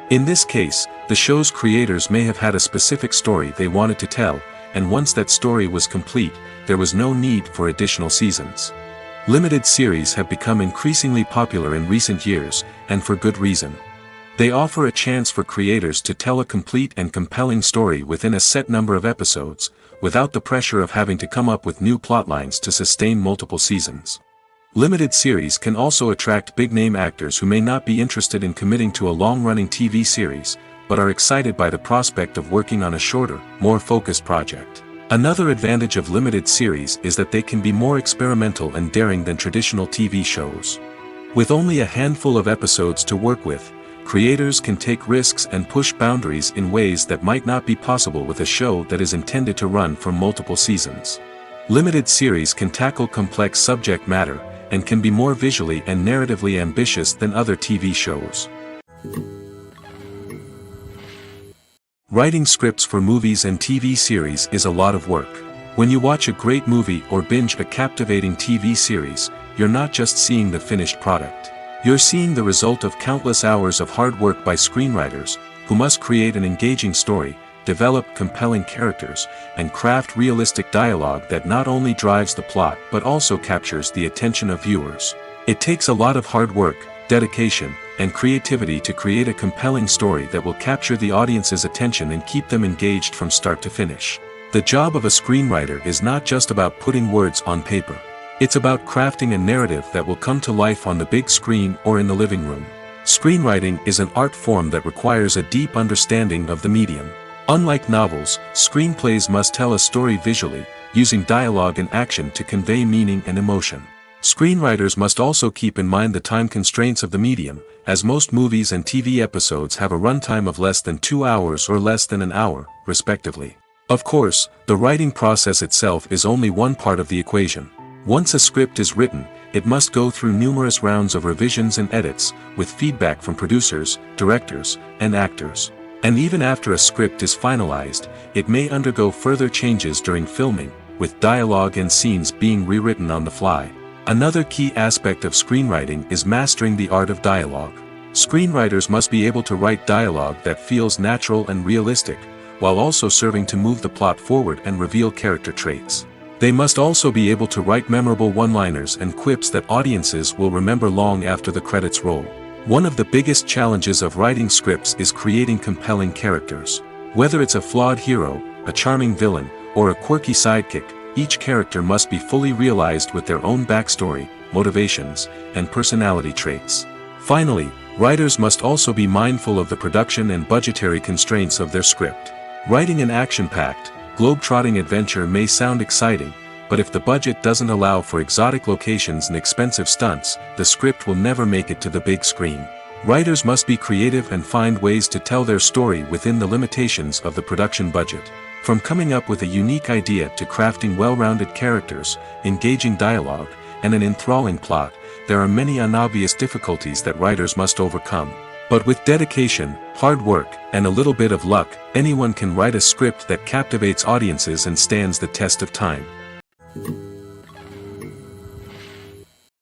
In this case, the show's creators may have had a specific story they wanted to tell, and once that story was complete, there was no need for additional seasons. Limited series have become increasingly popular in recent years, and for good reason. They offer a chance for creators to tell a complete and compelling story within a set number of episodes, without the pressure of having to come up with new plotlines to sustain multiple seasons. Limited series can also attract big-name actors who may not be interested in committing to a long-running TV series, but are excited by the prospect of working on a shorter, more focused project. Another advantage of limited series is that they can be more experimental and daring than traditional TV shows. With only a handful of episodes to work with, creators can take risks and push boundaries in ways that might not be possible with a show that is intended to run for multiple seasons. Limited series can tackle complex subject matter, and can be more visually and narratively ambitious than other TV shows. Writing scripts for movies and TV series is a lot of work. When you watch a great movie or binge a captivating TV series, you're not just seeing the finished product. You're seeing the result of countless hours of hard work by screenwriters, who must create an engaging story, develop compelling characters, and craft realistic dialogue that not only drives the plot but also captures the attention of viewers. It takes a lot of hard work, dedication, and creativity to create a compelling story that will capture the audience's attention and keep them engaged from start to finish. The job of a screenwriter is not just about putting words on paper. It's about crafting a narrative that will come to life on the big screen or in the living room. Screenwriting is an art form that requires a deep understanding of the medium. Unlike novels, screenplays must tell a story visually, using dialogue and action to convey meaning and emotion. Screenwriters must also keep in mind the time constraints of the medium, as most movies and TV episodes have a runtime of less than 2 hours or less than an hour, respectively. Of course, the writing process itself is only one part of the equation. Once a script is written, it must go through numerous rounds of revisions and edits, with feedback from producers, directors, and actors. And even after a script is finalized, it may undergo further changes during filming, with dialogue and scenes being rewritten on the fly. Another key aspect of screenwriting is mastering the art of dialogue. Screenwriters must be able to write dialogue that feels natural and realistic, while also serving to move the plot forward and reveal character traits. They must also be able to write memorable one-liners and quips that audiences will remember long after the credits roll. One of the biggest challenges of writing scripts is creating compelling characters. Whether it's a flawed hero, a charming villain, or a quirky sidekick, each character must be fully realized with their own backstory, motivations, and personality traits. Finally, writers must also be mindful of the production and budgetary constraints of their script. Writing an action-packed, globe-trotting adventure may sound exciting, but if the budget doesn't allow for exotic locations and expensive stunts, the script will never make it to the big screen. Writers must be creative and find ways to tell their story within the limitations of the production budget. From coming up with a unique idea to crafting well-rounded characters, engaging dialogue, and an enthralling plot, there are many unobvious difficulties that writers must overcome. But with dedication, hard work, and a little bit of luck, anyone can write a script that captivates audiences and stands the test of time.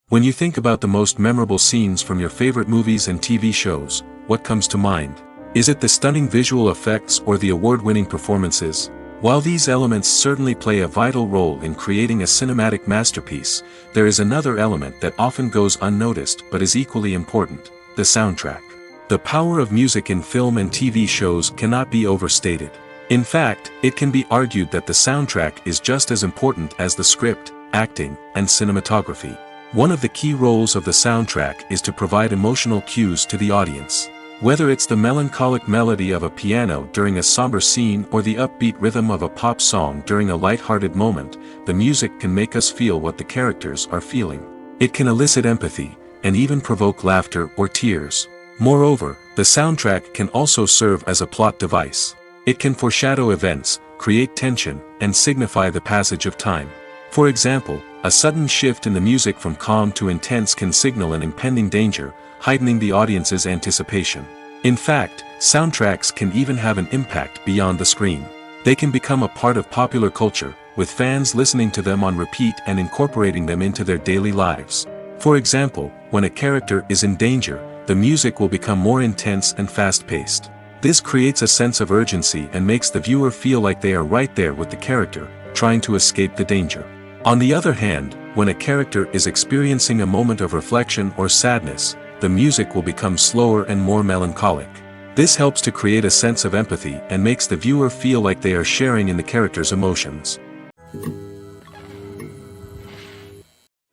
When you think about the most memorable scenes from your favorite movies and TV shows, what comes to mind? Is it the stunning visual effects or the award-winning performances? While these elements certainly play a vital role in creating a cinematic masterpiece, there is another element that often goes unnoticed but is equally important: the soundtrack. The power of music in film and TV shows cannot be overstated. In fact, it can be argued that the soundtrack is just as important as the script, acting, and cinematography. One of the key roles of the soundtrack is to provide emotional cues to the audience. Whether it's the melancholic melody of a piano during a somber scene or the upbeat rhythm of a pop song during a light-hearted moment, the music can make us feel what the characters are feeling. It can elicit empathy, and even provoke laughter or tears. Moreover, the soundtrack can also serve as a plot device. It can foreshadow events, create tension, and signify the passage of time. For example, a sudden shift in the music from calm to intense can signal an impending danger, heightening the audience's anticipation. In fact, soundtracks can even have an impact beyond the screen. They can become a part of popular culture, with fans listening to them on repeat and incorporating them into their daily lives. For example, when a character is in danger, the music will become more intense and fast-paced. This creates a sense of urgency and makes the viewer feel like they are right there with the character, trying to escape the danger. On the other hand, when a character is experiencing a moment of reflection or sadness, the music will become slower and more melancholic. This helps to create a sense of empathy and makes the viewer feel like they are sharing in the character's emotions.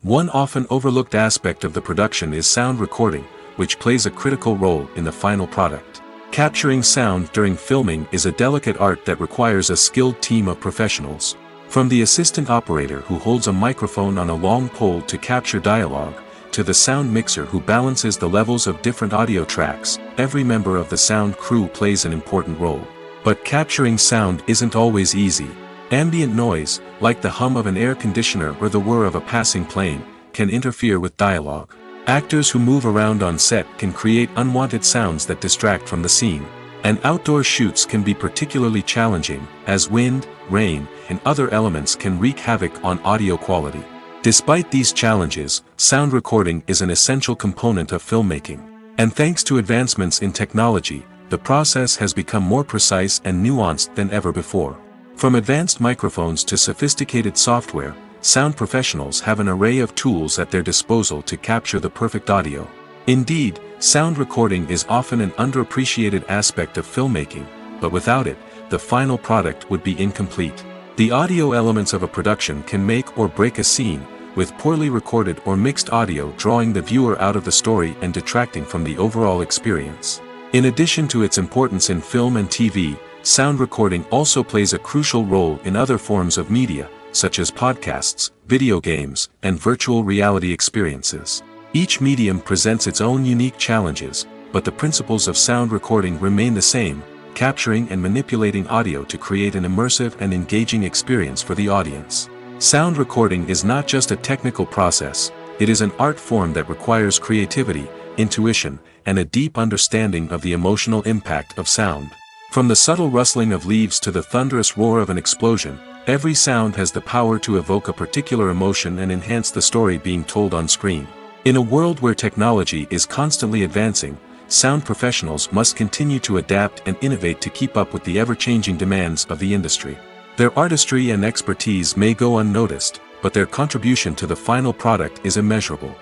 One often overlooked aspect of the production is sound recording, which plays a critical role in the final product. Capturing sound during filming is a delicate art that requires a skilled team of professionals. From the assistant operator who holds a microphone on a long pole to capture dialogue, to the sound mixer who balances the levels of different audio tracks, every member of the sound crew plays an important role. But capturing sound isn't always easy. Ambient noise, like the hum of an air conditioner or the whir of a passing plane, can interfere with dialogue. Actors who move around on set can create unwanted sounds that distract from the scene. And outdoor shoots can be particularly challenging, as wind, rain, and other elements can wreak havoc on audio quality. Despite these challenges, sound recording is an essential component of filmmaking. And thanks to advancements in technology, the process has become more precise and nuanced than ever before. From advanced microphones to sophisticated software, sound professionals have an array of tools at their disposal to capture the perfect audio. Indeed, sound recording is often an underappreciated aspect of filmmaking, but without it, the final product would be incomplete. The audio elements of a production can make or break a scene, with poorly recorded or mixed audio drawing the viewer out of the story and detracting from the overall experience. In addition to its importance in film and TV, sound recording also plays a crucial role in other forms of media, such as podcasts, video games, and virtual reality experiences. Each medium presents its own unique challenges, but the principles of sound recording remain the same, capturing and manipulating audio to create an immersive and engaging experience for the audience. Sound recording is not just a technical process, it is an art form that requires creativity, intuition, and a deep understanding of the emotional impact of sound. From the subtle rustling of leaves to the thunderous roar of an explosion, every sound has the power to evoke a particular emotion and enhance the story being told on screen. In a world where technology is constantly advancing, sound professionals must continue to adapt and innovate to keep up with the ever-changing demands of the industry. Their artistry and expertise may go unnoticed, but their contribution to the final product is immeasurable.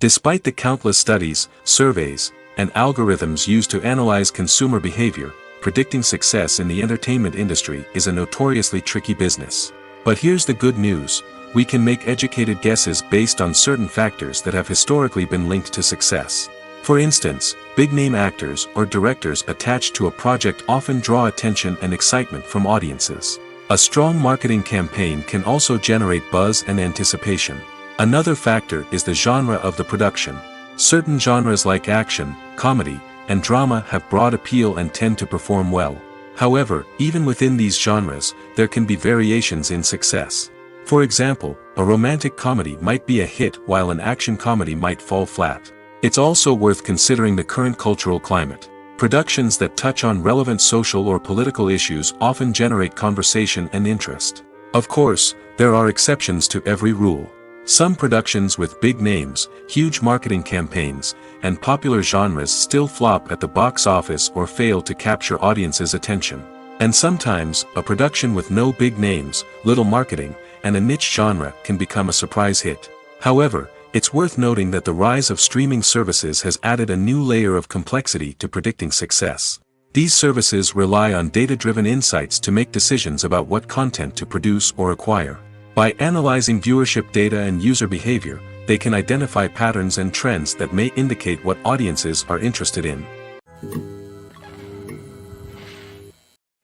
Despite the countless studies, surveys, and algorithms used to analyze consumer behavior, predicting success in the entertainment industry is a notoriously tricky business. But here's the good news: we can make educated guesses based on certain factors that have historically been linked to success. For instance, big-name actors or directors attached to a project often draw attention and excitement from audiences. A strong marketing campaign can also generate buzz and anticipation. Another factor is the genre of the production. Certain genres like action, comedy, and drama have broad appeal and tend to perform well. However, even within these genres, there can be variations in success. For example, a romantic comedy might be a hit while an action comedy might fall flat. It's also worth considering the current cultural climate. Productions that touch on relevant social or political issues often generate conversation and interest. Of course, there are exceptions to every rule. Some productions with big names, huge marketing campaigns, and popular genres still flop at the box office or fail to capture audiences' attention. And sometimes, a production with no big names, little marketing, and a niche genre can become a surprise hit. However, it's worth noting that the rise of streaming services has added a new layer of complexity to predicting success. These services rely on data-driven insights to make decisions about what content to produce or acquire. By analyzing viewership data and user behavior, they can identify patterns and trends that may indicate what audiences are interested in.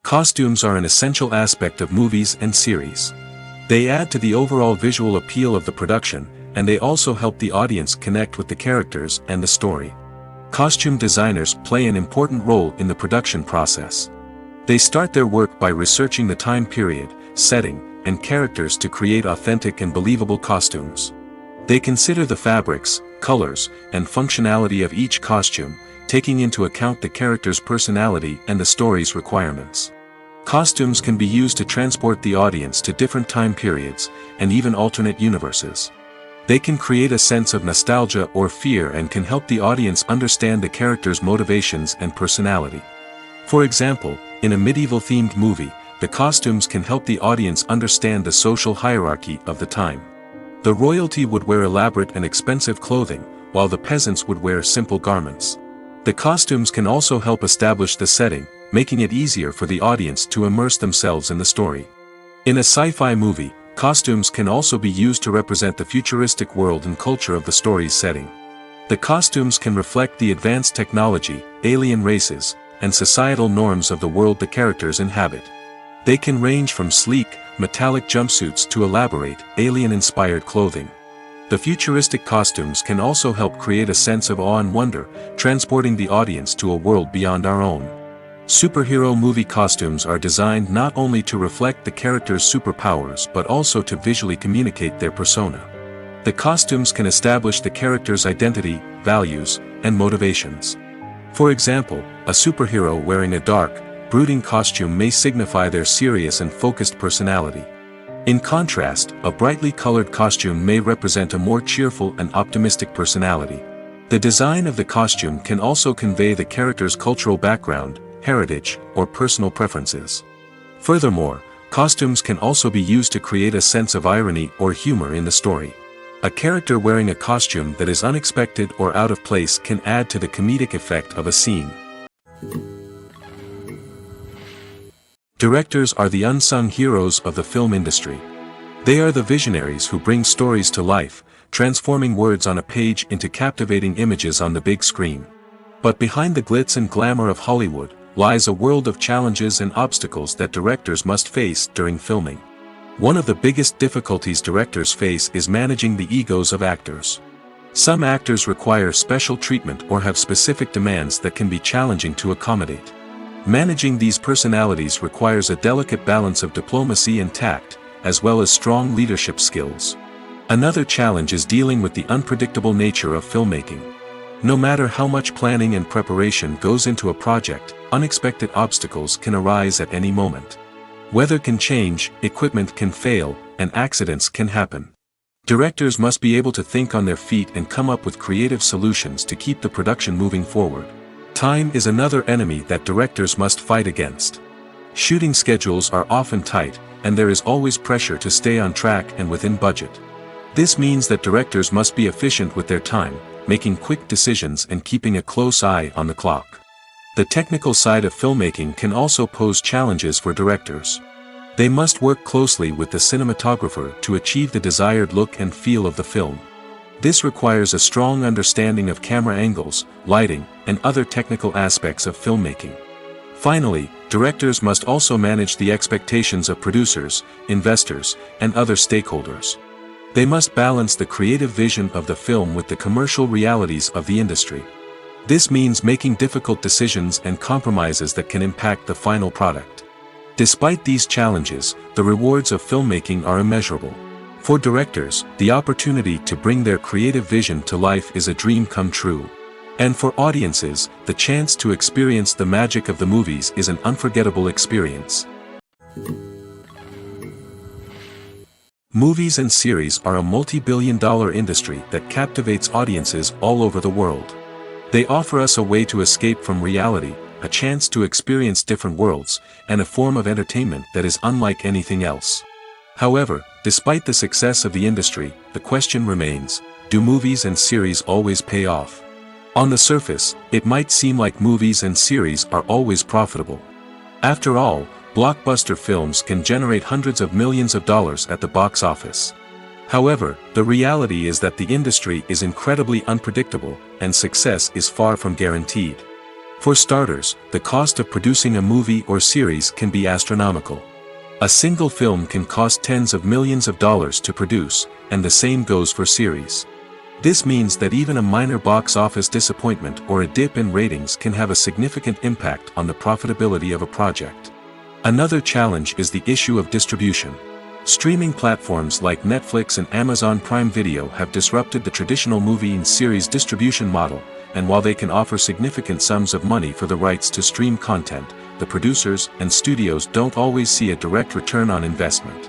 Costumes are an essential aspect of movies and series. They add to the overall visual appeal of the production, and they also help the audience connect with the characters and the story. Costume designers play an important role in the production process. They start their work by researching the time period, setting, and characters to create authentic and believable costumes. They consider the fabrics, colors, and functionality of each costume, taking into account the character's personality and the story's requirements. Costumes can be used to transport the audience to different time periods, and even alternate universes. They can create a sense of nostalgia or fear and can help the audience understand the character's motivations and personality. For example, in a medieval-themed movie, the costumes can help the audience understand the social hierarchy of the time. The royalty would wear elaborate and expensive clothing, while the peasants would wear simple garments. The costumes can also help establish the setting, making it easier for the audience to immerse themselves in the story. In a sci-fi movie, costumes can also be used to represent the futuristic world and culture of the story's setting. The costumes can reflect the advanced technology, alien races, and societal norms of the world the characters inhabit. They can range from sleek, metallic jumpsuits to elaborate, alien-inspired clothing. The futuristic costumes can also help create a sense of awe and wonder, transporting the audience to a world beyond our own. Superhero movie costumes are designed not only to reflect the character's superpowers but also to visually communicate their persona. The costumes can establish the character's identity, values, and motivations. For example, a superhero wearing a dark, brooding costume may signify their serious and focused personality. In contrast, a brightly colored costume may represent a more cheerful and optimistic personality. The design of the costume can also convey the character's cultural background, heritage, or personal preferences. Furthermore, costumes can also be used to create a sense of irony or humor in the story. A character wearing a costume that is unexpected or out of place can add to the comedic effect of a scene. Directors are the unsung heroes of the film industry. They are the visionaries who bring stories to life, transforming words on a page into captivating images on the big screen. But behind the glitz and glamour of Hollywood, lies a world of challenges and obstacles that directors must face during filming. One of the biggest difficulties directors face is managing the egos of actors. Some actors require special treatment or have specific demands that can be challenging to accommodate. Managing these personalities requires a delicate balance of diplomacy and tact, as well as strong leadership skills. Another challenge is dealing with the unpredictable nature of filmmaking. No matter how much planning and preparation goes into a project, unexpected obstacles can arise at any moment. Weather can change, equipment can fail, and accidents can happen. Directors must be able to think on their feet and come up with creative solutions to keep the production moving forward. Time is another enemy that directors must fight against. Shooting schedules are often tight, and there is always pressure to stay on track and within budget. This means that directors must be efficient with their time, making quick decisions and keeping a close eye on the clock. The technical side of filmmaking can also pose challenges for directors. They must work closely with the cinematographer to achieve the desired look and feel of the film. This requires a strong understanding of camera angles, lighting, and other technical aspects of filmmaking. Finally, directors must also manage the expectations of producers, investors, and other stakeholders. They must balance the creative vision of the film with the commercial realities of the industry. This means making difficult decisions and compromises that can impact the final product. Despite these challenges, the rewards of filmmaking are immeasurable. For directors, the opportunity to bring their creative vision to life is a dream come true. And for audiences, the chance to experience the magic of the movies is an unforgettable experience. Movies and series are a multi-billion-dollar industry that captivates audiences all over the world. They offer us a way to escape from reality, a chance to experience different worlds, and a form of entertainment that is unlike anything else. However, despite the success of the industry, the question remains, do movies and series always pay off? On the surface, it might seem like movies and series are always profitable. After all, blockbuster films can generate hundreds of millions of dollars at the box office. However, the reality is that the industry is incredibly unpredictable, and success is far from guaranteed. For starters, the cost of producing a movie or series can be astronomical. A single film can cost tens of millions of dollars to produce, and the same goes for series. This means that even a minor box office disappointment or a dip in ratings can have a significant impact on the profitability of a project. Another challenge is the issue of distribution. Streaming platforms like Netflix and Amazon Prime Video have disrupted the traditional movie and series distribution model, and while they can offer significant sums of money for the rights to stream content, the producers and studios don't always see a direct return on investment.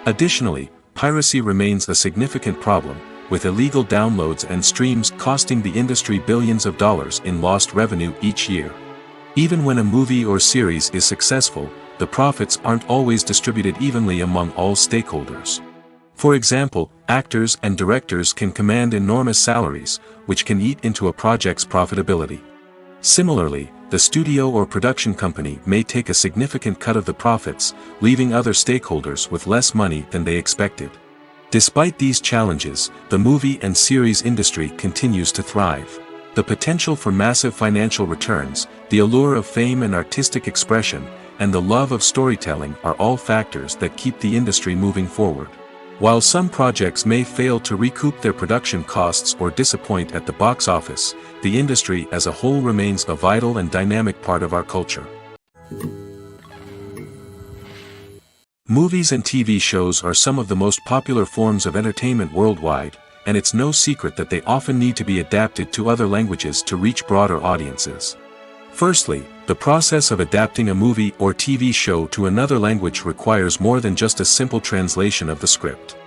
Additionally, piracy remains a significant problem, with illegal downloads and streams costing the industry billions of dollars in lost revenue each year. Even when a movie or series is successful, the profits aren't always distributed evenly among all stakeholders. For example, actors and directors can command enormous salaries, which can eat into a project's profitability. Similarly, the studio or production company may take a significant cut of the profits, leaving other stakeholders with less money than they expected. Despite these challenges, the movie and series industry continues to thrive. The potential for massive financial returns, the allure of fame and artistic expression, and the love of storytelling are all factors that keep the industry moving forward. While some projects may fail to recoup their production costs or disappoint at the box office, the industry as a whole remains a vital and dynamic part of our culture. Movies and TV shows are some of the most popular forms of entertainment worldwide, and it's no secret that they often need to be adapted to other languages to reach broader audiences. Firstly, the process of adapting a movie or TV show to another language requires more than just a simple translation of the script.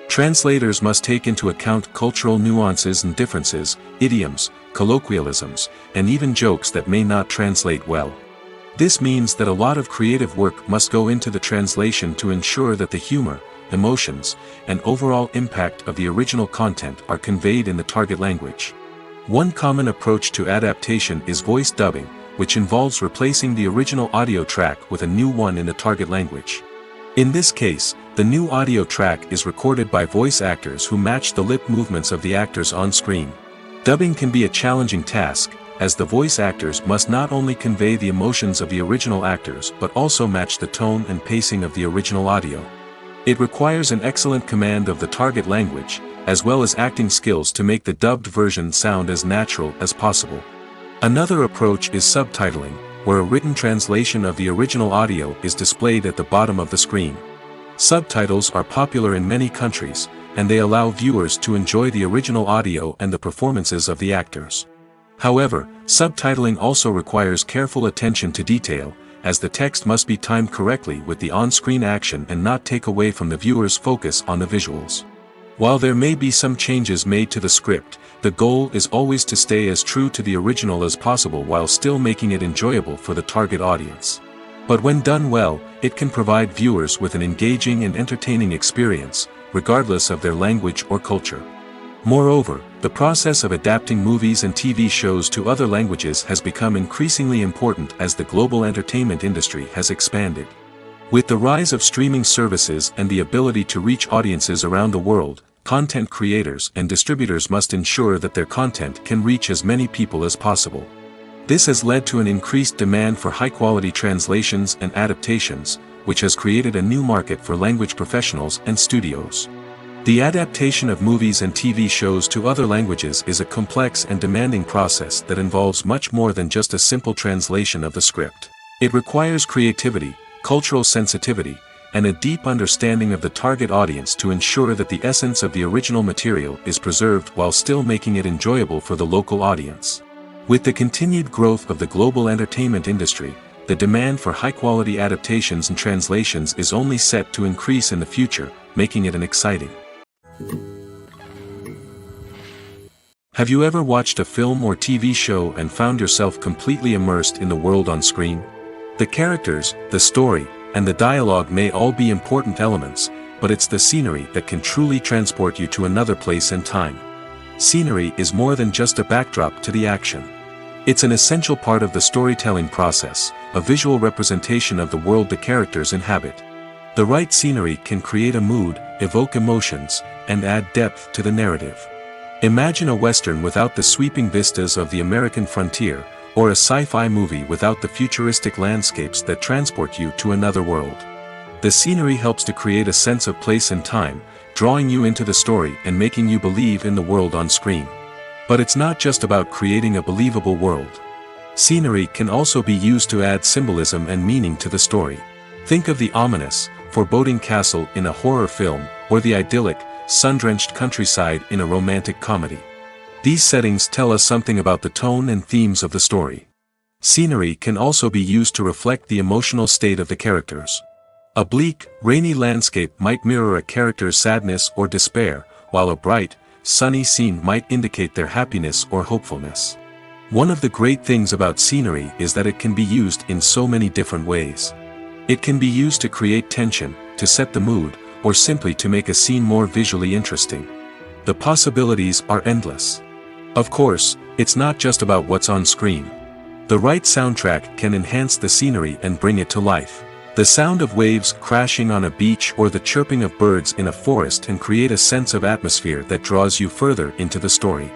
Translators must take into account cultural nuances and differences, idioms, colloquialisms, and even jokes that may not translate well. This means that a lot of creative work must go into the translation to ensure that the humor, emotions, and overall impact of the original content are conveyed in the target language. One common approach to adaptation is voice dubbing, which involves replacing the original audio track with a new one in the target language. In this case, the new audio track is recorded by voice actors who match the lip movements of the actors on screen. Dubbing can be a challenging task, as the voice actors must not only convey the emotions of the original actors but also match the tone and pacing of the original audio. It requires an excellent command of the target language, as well as acting skills to make the dubbed version sound as natural as possible. Another approach is subtitling, where a written translation of the original audio is displayed at the bottom of the screen. Subtitles are popular in many countries, and they allow viewers to enjoy the original audio and the performances of the actors. However, subtitling also requires careful attention to detail, as the text must be timed correctly with the on-screen action and not take away from the viewer's focus on the visuals. While there may be some changes made to the script, the goal is always to stay as true to the original as possible while still making it enjoyable for the target audience. But when done well, it can provide viewers with an engaging and entertaining experience, regardless of their language or culture. Moreover, the process of adapting movies and TV shows to other languages has become increasingly important as the global entertainment industry has expanded. With the rise of streaming services and the ability to reach audiences around the world, content creators and distributors must ensure that their content can reach as many people as possible. This has led to an increased demand for high-quality translations and adaptations, which has created a new market for language professionals and studios. The adaptation of movies and TV shows to other languages is a complex and demanding process that involves much more than just a simple translation of the script. It requires creativity, cultural sensitivity, and a deep understanding of the target audience to ensure that the essence of the original material is preserved while still making it enjoyable for the local audience. With the continued growth of the global entertainment industry, the demand for high-quality adaptations and translations is only set to increase in the future, making it an exciting. Have you ever watched a film or TV show and found yourself completely immersed in the world on screen? The characters, the story, and the dialogue may all be important elements, but it's the scenery that can truly transport you to another place and time. Scenery is more than just a backdrop to the action. It's an essential part of the storytelling process, a visual representation of the world the characters inhabit. The right scenery can create a mood, evoke emotions, and add depth to the narrative. Imagine a Western without the sweeping vistas of the American frontier, or a sci-fi movie without the futuristic landscapes that transport you to another world. The scenery helps to create a sense of place and time, drawing you into the story and making you believe in the world on screen. But it's not just about creating a believable world. Scenery can also be used to add symbolism and meaning to the story. Think of the ominous, foreboding castle in a horror film, or the idyllic, sun-drenched countryside in a romantic comedy. These settings tell us something about the tone and themes of the story. Scenery can also be used to reflect the emotional state of the characters. A bleak, rainy landscape might mirror a character's sadness or despair, while a bright, sunny scene might indicate their happiness or hopefulness. One of the great things about scenery is that it can be used in so many different ways. It can be used to create tension, to set the mood, or simply to make a scene more visually interesting. The possibilities are endless. Of course, it's not just about what's on screen. The right soundtrack can enhance the scenery and bring it to life. The sound of waves crashing on a beach or the chirping of birds in a forest can create a sense of atmosphere that draws you further into the story.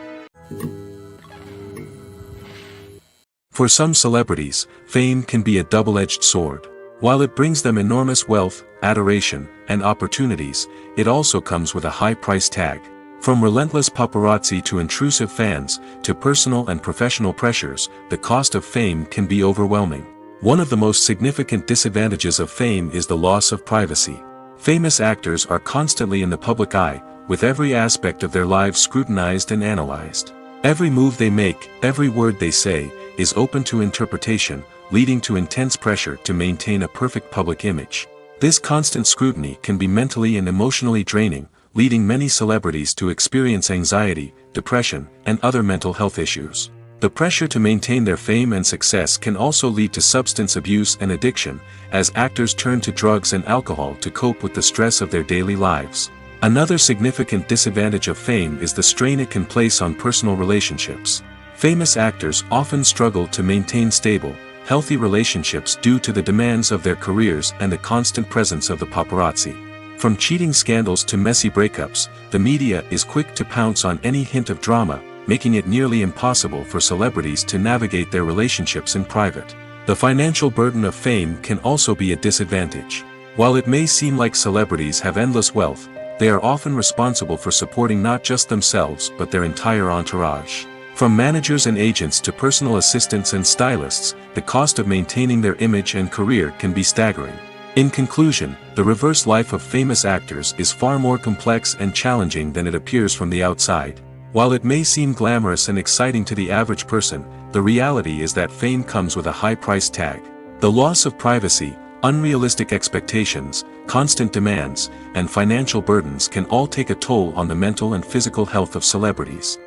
For some celebrities, fame can be a double-edged sword. While it brings them enormous wealth, adoration, and opportunities, it also comes with a high price tag. From relentless paparazzi to intrusive fans, to personal and professional pressures, the cost of fame can be overwhelming. One of the most significant disadvantages of fame is the loss of privacy. Famous actors are constantly in the public eye, with every aspect of their lives scrutinized and analyzed. Every move they make, every word they say, is open to interpretation, leading to intense pressure to maintain a perfect public image. This constant scrutiny can be mentally and emotionally draining, leading many celebrities to experience anxiety, depression, and other mental health issues. The pressure to maintain their fame and success can also lead to substance abuse and addiction, as actors turn to drugs and alcohol to cope with the stress of their daily lives. Another significant disadvantage of fame is the strain it can place on personal relationships. Famous actors often struggle to maintain stable, healthy relationships due to the demands of their careers and the constant presence of the paparazzi. From cheating scandals to messy breakups, the media is quick to pounce on any hint of drama, making it nearly impossible for celebrities to navigate their relationships in private. The financial burden of fame can also be a disadvantage. While it may seem like celebrities have endless wealth, they are often responsible for supporting not just themselves but their entire entourage. From managers and agents to personal assistants and stylists, the cost of maintaining their image and career can be staggering. In conclusion, the reverse life of famous actors is far more complex and challenging than it appears from the outside. While it may seem glamorous and exciting to the average person, the reality is that fame comes with a high price tag. The loss of privacy, unrealistic expectations, constant demands, and financial burdens can all take a toll on the mental and physical health of celebrities.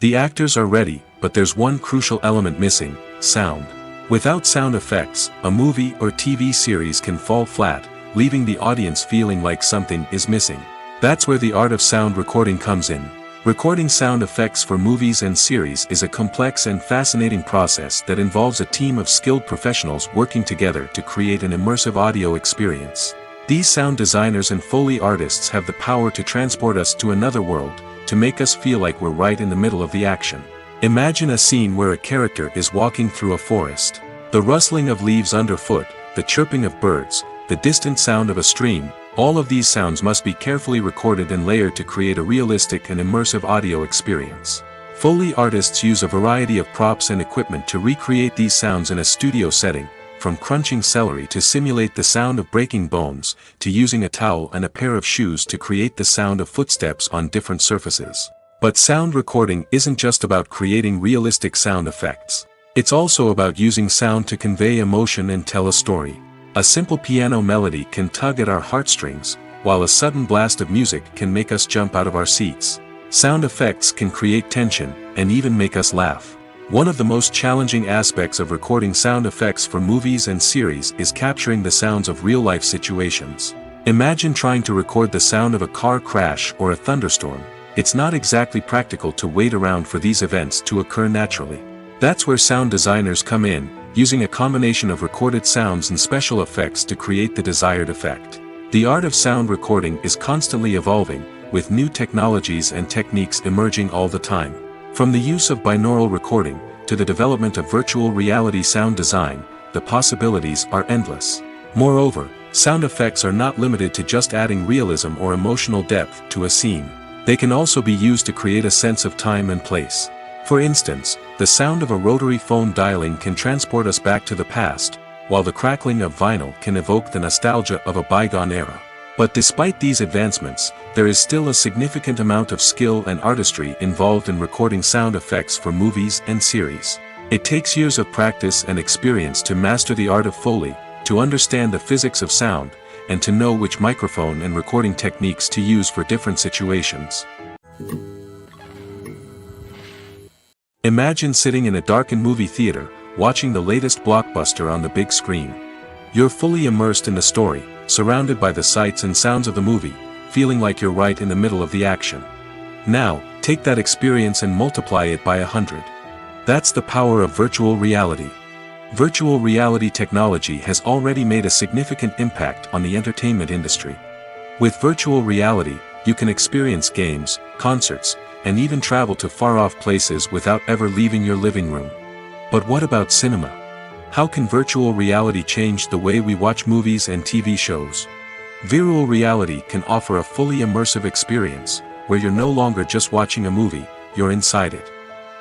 The actors are ready, but there's one crucial element missing: sound. Without sound effects, a movie or TV series can fall flat, leaving the audience feeling like something is missing. That's where the art of sound recording comes in. Recording sound effects for movies and series is a complex and fascinating process that involves a team of skilled professionals working together to create an immersive audio experience. These sound designers and Foley artists have the power to transport us to another world, to make us feel like we're right in the middle of the action. Imagine a scene where a character is walking through a forest. The rustling of leaves underfoot, the chirping of birds, the distant sound of a stream, all of these sounds must be carefully recorded and layered to create a realistic and immersive audio experience. Foley artists use a variety of props and equipment to recreate these sounds in a studio setting, from crunching celery to simulate the sound of breaking bones, to using a towel and a pair of shoes to create the sound of footsteps on different surfaces. But sound recording isn't just about creating realistic sound effects. It's also about using sound to convey emotion and tell a story. A simple piano melody can tug at our heartstrings, while a sudden blast of music can make us jump out of our seats. Sound effects can create tension, and even make us laugh. One of the most challenging aspects of recording sound effects for movies and series is capturing the sounds of real-life situations. Imagine trying to record the sound of a car crash or a thunderstorm. It's not exactly practical to wait around for these events to occur naturally. That's where sound designers come in, using a combination of recorded sounds and special effects to create the desired effect. The art of sound recording is constantly evolving, with new technologies and techniques emerging all the time. From the use of binaural recording, to the development of virtual reality sound design, the possibilities are endless. Moreover, sound effects are not limited to just adding realism or emotional depth to a scene. They can also be used to create a sense of time and place. For instance, the sound of a rotary phone dialing can transport us back to the past, while the crackling of vinyl can evoke the nostalgia of a bygone era. But despite these advancements, there is still a significant amount of skill and artistry involved in recording sound effects for movies and series. It takes years of practice and experience to master the art of Foley, to understand the physics of sound, and to know which microphone and recording techniques to use for different situations. Imagine sitting in a darkened movie theater, watching the latest blockbuster on the big screen. You're fully immersed in the story, surrounded by the sights and sounds of the movie, feeling like you're right in the middle of the action. Now, take that experience and multiply it by 100. That's the power of virtual reality. Virtual reality technology has already made a significant impact on the entertainment industry. With virtual reality, you can experience games, concerts, and even travel to far-off places without ever leaving your living room. But what about cinema? How can virtual reality change the way we watch movies and TV shows? Virtual reality can offer a fully immersive experience, where you're no longer just watching a movie, you're inside it.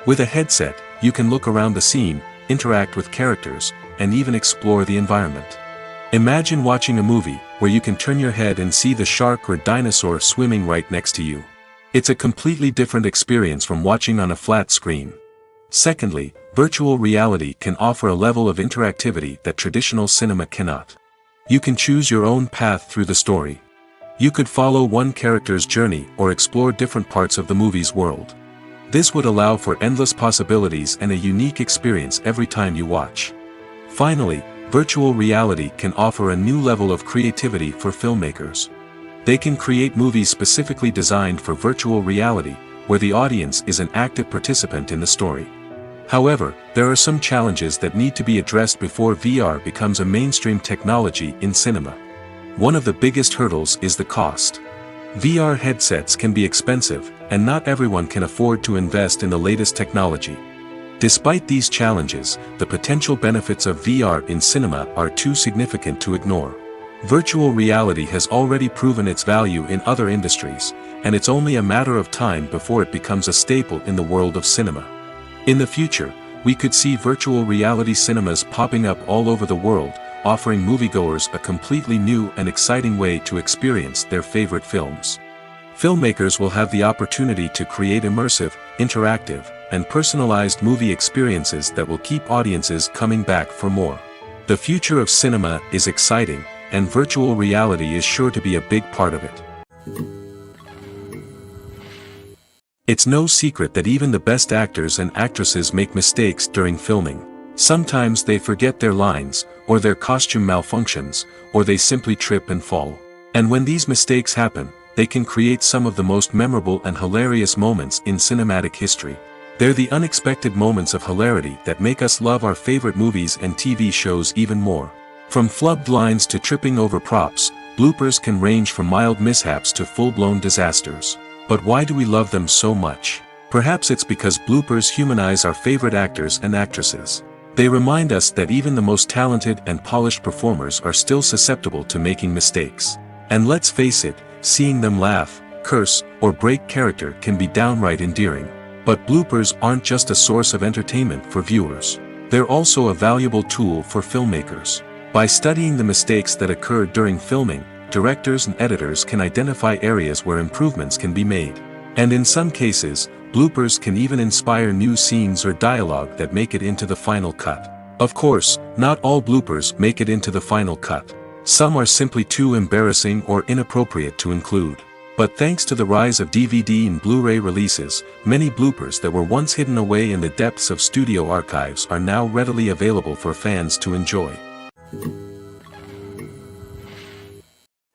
With a headset, you can look around the scene, interact with characters, and even explore the environment. Imagine watching a movie, where you can turn your head and see the shark or dinosaur swimming right next to you. It's a completely different experience from watching on a flat screen. Secondly, virtual reality can offer a level of interactivity that traditional cinema cannot. You can choose your own path through the story. You could follow one character's journey or explore different parts of the movie's world. This would allow for endless possibilities and a unique experience every time you watch. Finally, virtual reality can offer a new level of creativity for filmmakers. They can create movies specifically designed for virtual reality, where the audience is an active participant in the story. However, there are some challenges that need to be addressed before VR becomes a mainstream technology in cinema. One of the biggest hurdles is the cost. VR headsets can be expensive, and not everyone can afford to invest in the latest technology. Despite these challenges, the potential benefits of VR in cinema are too significant to ignore. Virtual reality has already proven its value in other industries, and it's only a matter of time before it becomes a staple in the world of cinema. In the future, we could see virtual reality cinemas popping up all over the world, offering moviegoers a completely new and exciting way to experience their favorite films. Filmmakers will have the opportunity to create immersive, interactive, and personalized movie experiences that will keep audiences coming back for more. The future of cinema is exciting, and virtual reality is sure to be a big part of it. It's no secret that even the best actors and actresses make mistakes during filming. Sometimes they forget their lines, or their costume malfunctions, or they simply trip and fall. And when these mistakes happen, they can create some of the most memorable and hilarious moments in cinematic history. They're the unexpected moments of hilarity that make us love our favorite movies and TV shows even more. From flubbed lines to tripping over props, bloopers can range from mild mishaps to full-blown disasters. But why do we love them so much? Perhaps it's because bloopers humanize our favorite actors and actresses. They remind us that even the most talented and polished performers are still susceptible to making mistakes. And let's face it, seeing them laugh, curse, or break character can be downright endearing. But bloopers aren't just a source of entertainment for viewers. They're also a valuable tool for filmmakers. By studying the mistakes that occurred during filming, directors and editors can identify areas where improvements can be made. And in some cases, bloopers can even inspire new scenes or dialogue that make it into the final cut. Of course, not all bloopers make it into the final cut. Some are simply too embarrassing or inappropriate to include. But thanks to the rise of DVD and Blu-ray releases, many bloopers that were once hidden away in the depths of studio archives are now readily available for fans to enjoy.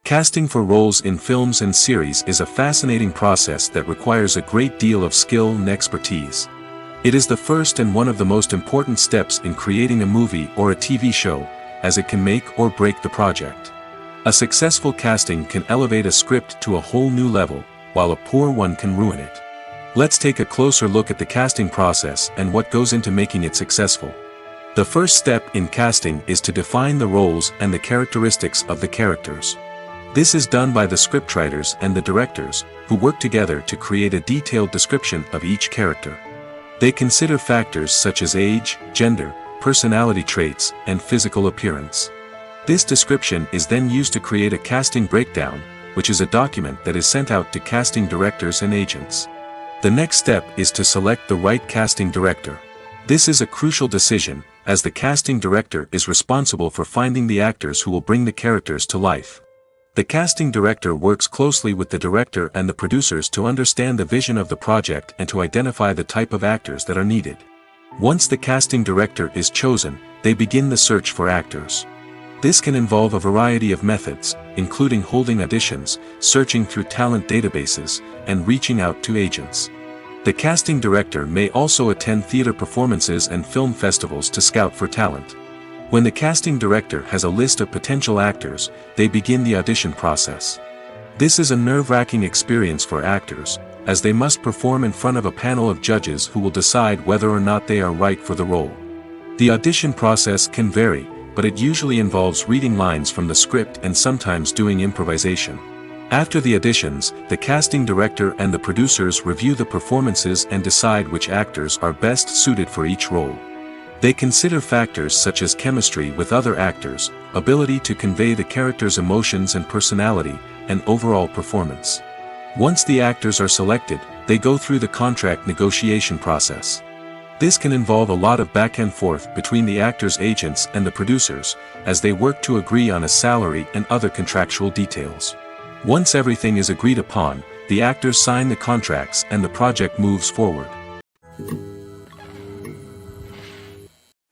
Casting for roles in films and series is a fascinating process that requires a great deal of skill and expertise. It is the first and one of the most important steps in creating a movie or a TV show, as it can make or break the project. A successful casting can elevate a script to a whole new level, while a poor one can ruin it. Let's take a closer look at the casting process and what goes into making it successful. The first step in casting is to define the roles and the characteristics of the characters. This is done by the scriptwriters and the directors, who work together to create a detailed description of each character. They consider factors such as age, gender, personality traits, and physical appearance. This description is then used to create a casting breakdown, which is a document that is sent out to casting directors and agents. The next step is to select the right casting director. This is a crucial decision, as the casting director is responsible for finding the actors who will bring the characters to life. The casting director works closely with the director and the producers to understand the vision of the project and to identify the type of actors that are needed. Once the casting director is chosen, they begin the search for actors. This can involve a variety of methods, including holding auditions, searching through talent databases, and reaching out to agents. The casting director may also attend theater performances and film festivals to scout for talent. When the casting director has a list of potential actors, they begin the audition process. This is a nerve-wracking experience for actors, as they must perform in front of a panel of judges who will decide whether or not they are right for the role. The audition process can vary, but it usually involves reading lines from the script and sometimes doing improvisation. After the auditions, the casting director and the producers review the performances and decide which actors are best suited for each role. They consider factors such as chemistry with other actors, ability to convey the character's emotions and personality, and overall performance. Once the actors are selected, they go through the contract negotiation process. This can involve a lot of back and forth between the actors' agents and the producers, as they work to agree on a salary and other contractual details. Once everything is agreed upon, the actors sign the contracts and the project moves forward.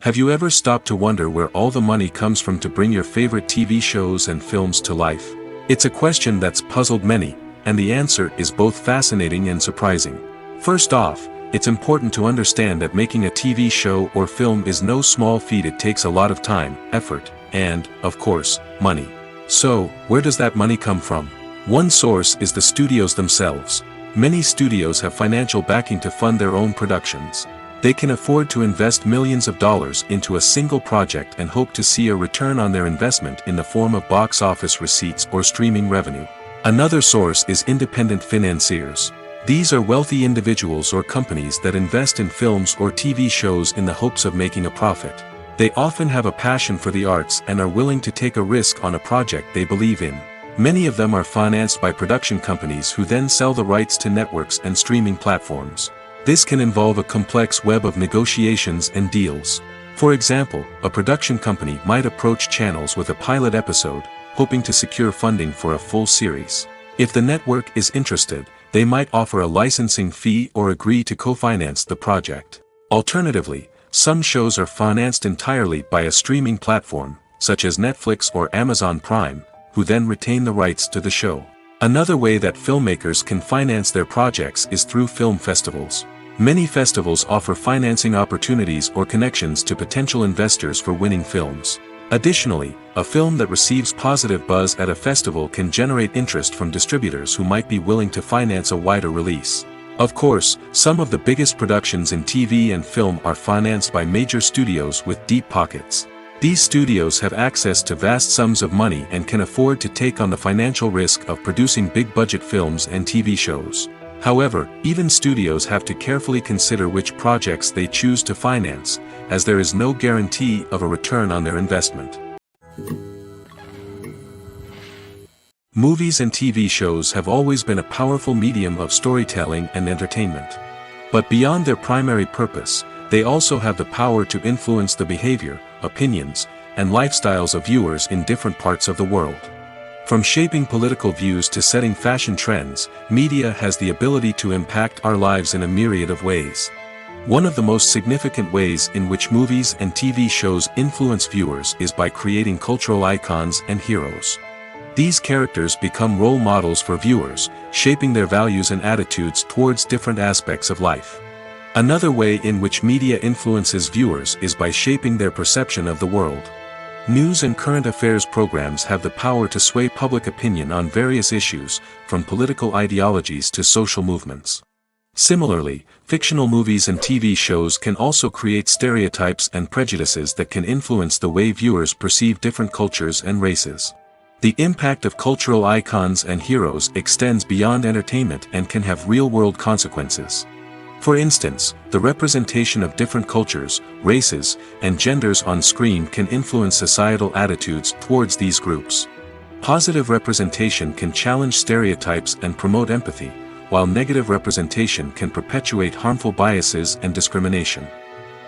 Have you ever stopped to wonder where all the money comes from to bring your favorite TV shows and films to life? It's a question that's puzzled many, and the answer is both fascinating and surprising. First off, it's important to understand that making a TV show or film is no small feat. It takes a lot of time, effort, and, of course, money. So, where does that money come from? One source is the studios themselves. Many studios have financial backing to fund their own productions. They can afford to invest millions of dollars into a single project and hope to see a return on their investment in the form of box office receipts or streaming revenue. Another source is independent financiers. These are wealthy individuals or companies that invest in films or TV shows in the hopes of making a profit. They often have a passion for the arts and are willing to take a risk on a project they believe in. Many of them are financed by production companies who then sell the rights to networks and streaming platforms. This can involve a complex web of negotiations and deals. For example, a production company might approach channels with a pilot episode, hoping to secure funding for a full series. If the network is interested, they might offer a licensing fee or agree to co-finance the project. Alternatively, some shows are financed entirely by a streaming platform, such as Netflix or Amazon Prime, who then retain the rights to the show. Another way that filmmakers can finance their projects is through film festivals. Many festivals offer financing opportunities or connections to potential investors for winning films. Additionally, a film that receives positive buzz at a festival can generate interest from distributors who might be willing to finance a wider release. Of course, some of the biggest productions in TV and film are financed by major studios with deep pockets. These studios have access to vast sums of money and can afford to take on the financial risk of producing big-budget films and TV shows. However, even studios have to carefully consider which projects they choose to finance, as there is no guarantee of a return on their investment. Movies and TV shows have always been a powerful medium of storytelling and entertainment. But beyond their primary purpose, they also have the power to influence the behavior, opinions, and lifestyles of viewers in different parts of the world. From shaping political views to setting fashion trends, media has the ability to impact our lives in a myriad of ways. One of the most significant ways in which movies and TV shows influence viewers is by creating cultural icons and heroes. These characters become role models for viewers, shaping their values and attitudes towards different aspects of life. Another way in which media influences viewers is by shaping their perception of the world. News and current affairs programs have the power to sway public opinion on various issues, from political ideologies to social movements. Similarly, fictional movies and TV shows can also create stereotypes and prejudices that can influence the way viewers perceive different cultures and races. The impact of cultural icons and heroes extends beyond entertainment and can have real-world consequences. For instance, the representation of different cultures, races, and genders on screen can influence societal attitudes towards these groups. Positive representation can challenge stereotypes and promote empathy, while negative representation can perpetuate harmful biases and discrimination.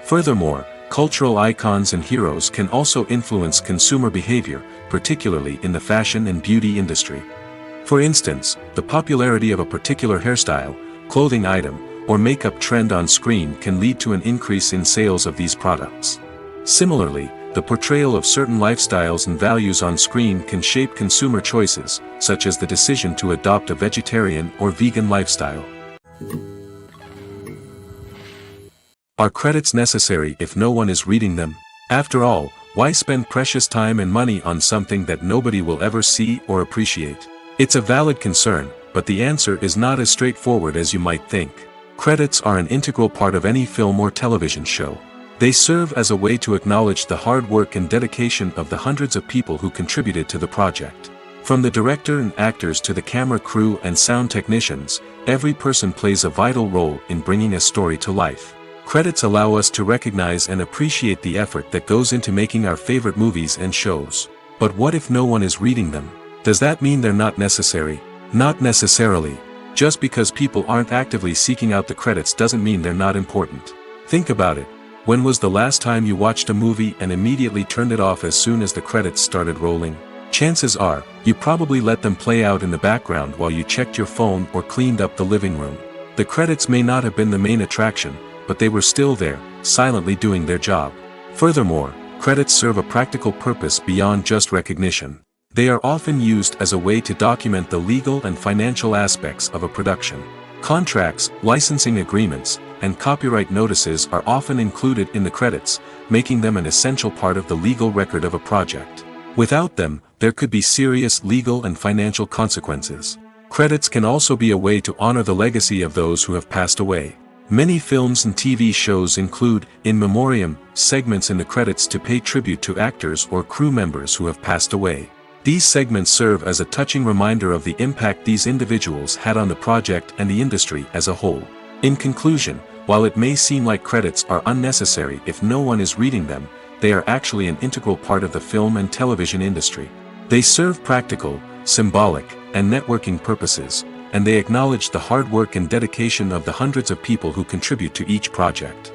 Furthermore, cultural icons and heroes can also influence consumer behavior, particularly in the fashion and beauty industry. For instance, the popularity of a particular hairstyle, clothing item, or makeup trend on screen can lead to an increase in sales of these products. Similarly, the portrayal of certain lifestyles and values on screen can shape consumer choices, such as the decision to adopt a vegetarian or vegan lifestyle. Are credits necessary if no one is reading them? After all, why spend precious time and money on something that nobody will ever see or appreciate? It's a valid concern, but the answer is not as straightforward as you might think. Credits are an integral part of any film or television show. They serve as a way to acknowledge the hard work and dedication of the hundreds of people who contributed to the project. From the director and actors to the camera crew and sound technicians, every person plays a vital role in bringing a story to life. Credits allow us to recognize and appreciate the effort that goes into making our favorite movies and shows. But what if no one is reading them? Does that mean they're not necessary? Not necessarily. Just because people aren't actively seeking out the credits doesn't mean they're not important. Think about it. When was the last time you watched a movie and immediately turned it off as soon as the credits started rolling? Chances are, you probably let them play out in the background while you checked your phone or cleaned up the living room. The credits may not have been the main attraction, but they were still there, silently doing their job. Furthermore, credits serve a practical purpose beyond just recognition. They are often used as a way to document the legal and financial aspects of a production. Contracts, licensing agreements, and copyright notices are often included in the credits, making them an essential part of the legal record of a project. Without them, there could be serious legal and financial consequences. Credits can also be a way to honor the legacy of those who have passed away. Many films and TV shows include, in memoriam, segments in the credits to pay tribute to actors or crew members who have passed away. These segments serve as a touching reminder of the impact these individuals had on the project and the industry as a whole. In conclusion, while it may seem like credits are unnecessary if no one is reading them, they are actually an integral part of the film and television industry. They serve practical, symbolic, and networking purposes, and they acknowledge the hard work and dedication of the hundreds of people who contribute to each project.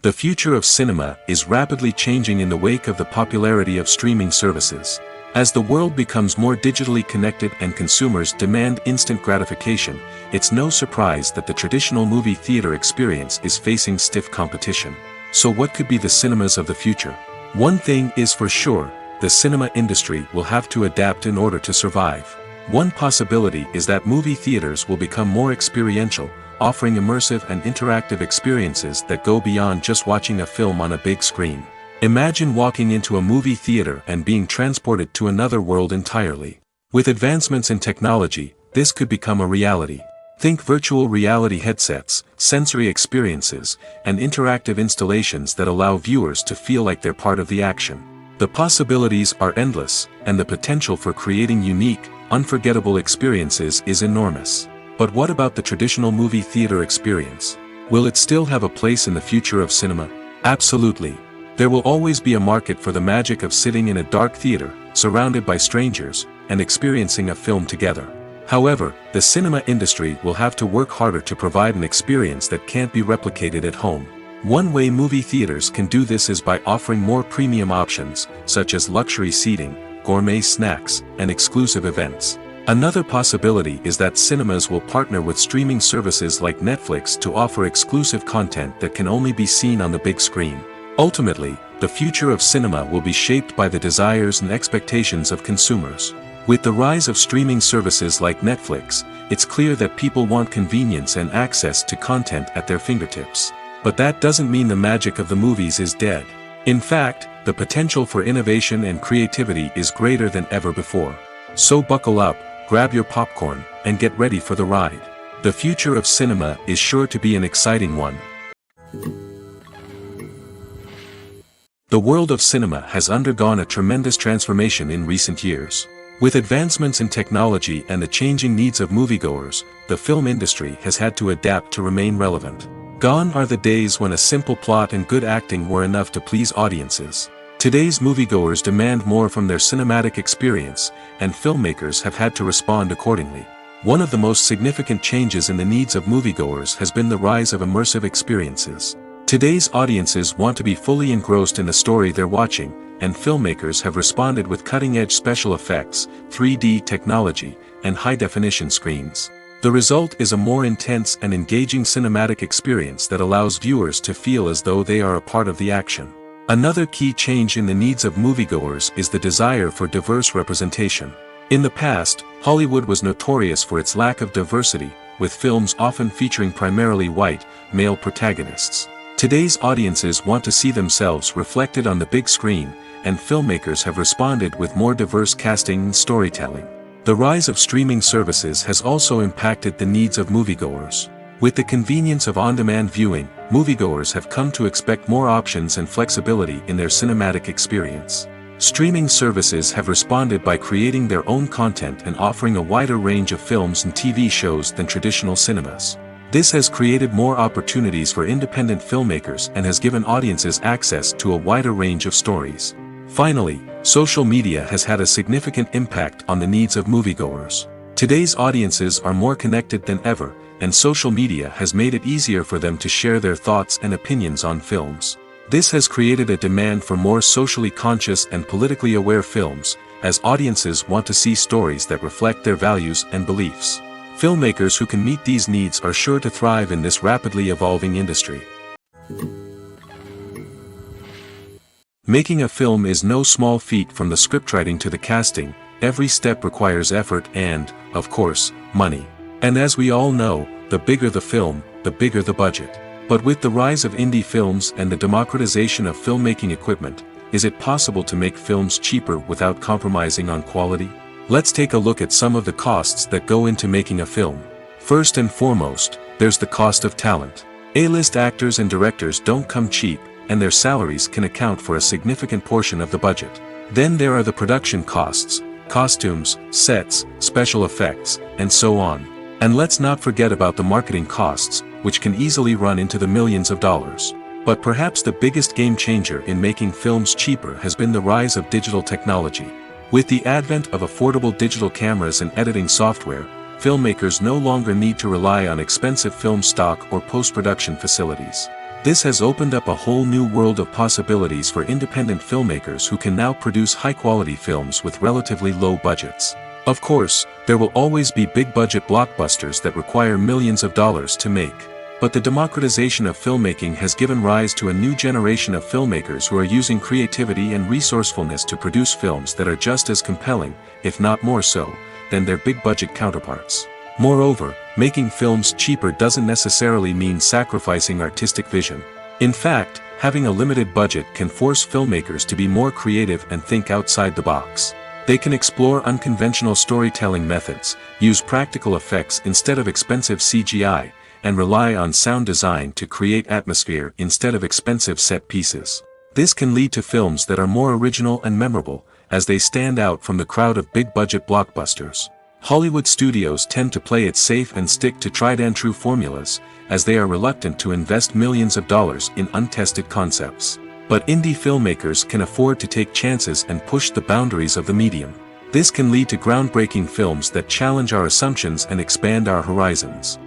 The future of cinema is rapidly changing in the wake of the popularity of streaming services. As the world becomes more digitally connected and consumers demand instant gratification, it's no surprise that the traditional movie theater experience is facing stiff competition. So what could be the cinemas of the future? One thing is for sure, the cinema industry will have to adapt in order to survive. One possibility is that movie theaters will become more experiential, offering immersive and interactive experiences that go beyond just watching a film on a big screen. Imagine walking into a movie theater and being transported to another world entirely. With advancements in technology, this could become a reality. Think virtual reality headsets, sensory experiences, and interactive installations that allow viewers to feel like they're part of the action. The possibilities are endless, and the potential for creating unique, unforgettable experiences is enormous. But what about the traditional movie theater experience? Will it still have a place in the future of cinema? Absolutely. There will always be a market for the magic of sitting in a dark theater, surrounded by strangers, and experiencing a film together. However, the cinema industry will have to work harder to provide an experience that can't be replicated at home. One way movie theaters can do this is by offering more premium options, such as luxury seating, gourmet snacks, and exclusive events. Another possibility is that cinemas will partner with streaming services like Netflix to offer exclusive content that can only be seen on the big screen. Ultimately, the future of cinema will be shaped by the desires and expectations of consumers. With the rise of streaming services like Netflix, it's clear that people want convenience and access to content at their fingertips. But that doesn't mean the magic of the movies is dead. In fact, the potential for innovation and creativity is greater than ever before. So buckle up, grab your popcorn, and get ready for the ride. The future of cinema is sure to be an exciting one. The world of cinema has undergone a tremendous transformation in recent years. With advancements in technology and the changing needs of moviegoers, the film industry has had to adapt to remain relevant. Gone are the days when a simple plot and good acting were enough to please audiences. Today's moviegoers demand more from their cinematic experience, and filmmakers have had to respond accordingly. One of the most significant changes in the needs of moviegoers has been the rise of immersive experiences. Today's audiences want to be fully engrossed in the story they're watching, and filmmakers have responded with cutting-edge special effects, 3D technology, and high-definition screens. The result is a more intense and engaging cinematic experience that allows viewers to feel as though they are a part of the action. Another key change in the needs of moviegoers is the desire for diverse representation. In the past, Hollywood was notorious for its lack of diversity, with films often featuring primarily white, male protagonists. Today's audiences want to see themselves reflected on the big screen, and filmmakers have responded with more diverse casting and storytelling. The rise of streaming services has also impacted the needs of moviegoers. With the convenience of on-demand viewing, moviegoers have come to expect more options and flexibility in their cinematic experience. Streaming services have responded by creating their own content and offering a wider range of films and TV shows than traditional cinemas. This has created more opportunities for independent filmmakers and has given audiences access to a wider range of stories. Finally, social media has had a significant impact on the needs of moviegoers. Today's audiences are more connected than ever, and social media has made it easier for them to share their thoughts and opinions on films. This has created a demand for more socially conscious and politically aware films, as audiences want to see stories that reflect their values and beliefs. Filmmakers who can meet these needs are sure to thrive in this rapidly evolving industry. Making a film is no small feat. From the scriptwriting to the casting, every step requires effort and, of course, money. And as we all know, the bigger the film, the bigger the budget. But with the rise of indie films and the democratization of filmmaking equipment, is it possible to make films cheaper without compromising on quality? Let's take a look at some of the costs that go into making a film. First and foremost, there's the cost of talent. A-list actors and directors don't come cheap, and their salaries can account for a significant portion of the budget. Then there are the production costs, costumes, sets, special effects, and so on. And let's not forget about the marketing costs, which can easily run into the millions of dollars. But perhaps the biggest game changer in making films cheaper has been the rise of digital technology. With the advent of affordable digital cameras and editing software, filmmakers no longer need to rely on expensive film stock or post-production facilities. This has opened up a whole new world of possibilities for independent filmmakers who can now produce high-quality films with relatively low budgets. Of course, there will always be big-budget blockbusters that require millions of dollars to make. But the democratization of filmmaking has given rise to a new generation of filmmakers who are using creativity and resourcefulness to produce films that are just as compelling, if not more so, than their big-budget counterparts. Moreover, making films cheaper doesn't necessarily mean sacrificing artistic vision. In fact, having a limited budget can force filmmakers to be more creative and think outside the box. They can explore unconventional storytelling methods, use practical effects instead of expensive CGI, and rely on sound design to create atmosphere instead of expensive set pieces. This can lead to films that are more original and memorable, as they stand out from the crowd of big-budget blockbusters. Hollywood studios tend to play it safe and stick to tried-and-true formulas, as they are reluctant to invest millions of dollars in untested concepts. But indie filmmakers can afford to take chances and push the boundaries of the medium. This can lead to groundbreaking films that challenge our assumptions and expand our horizons.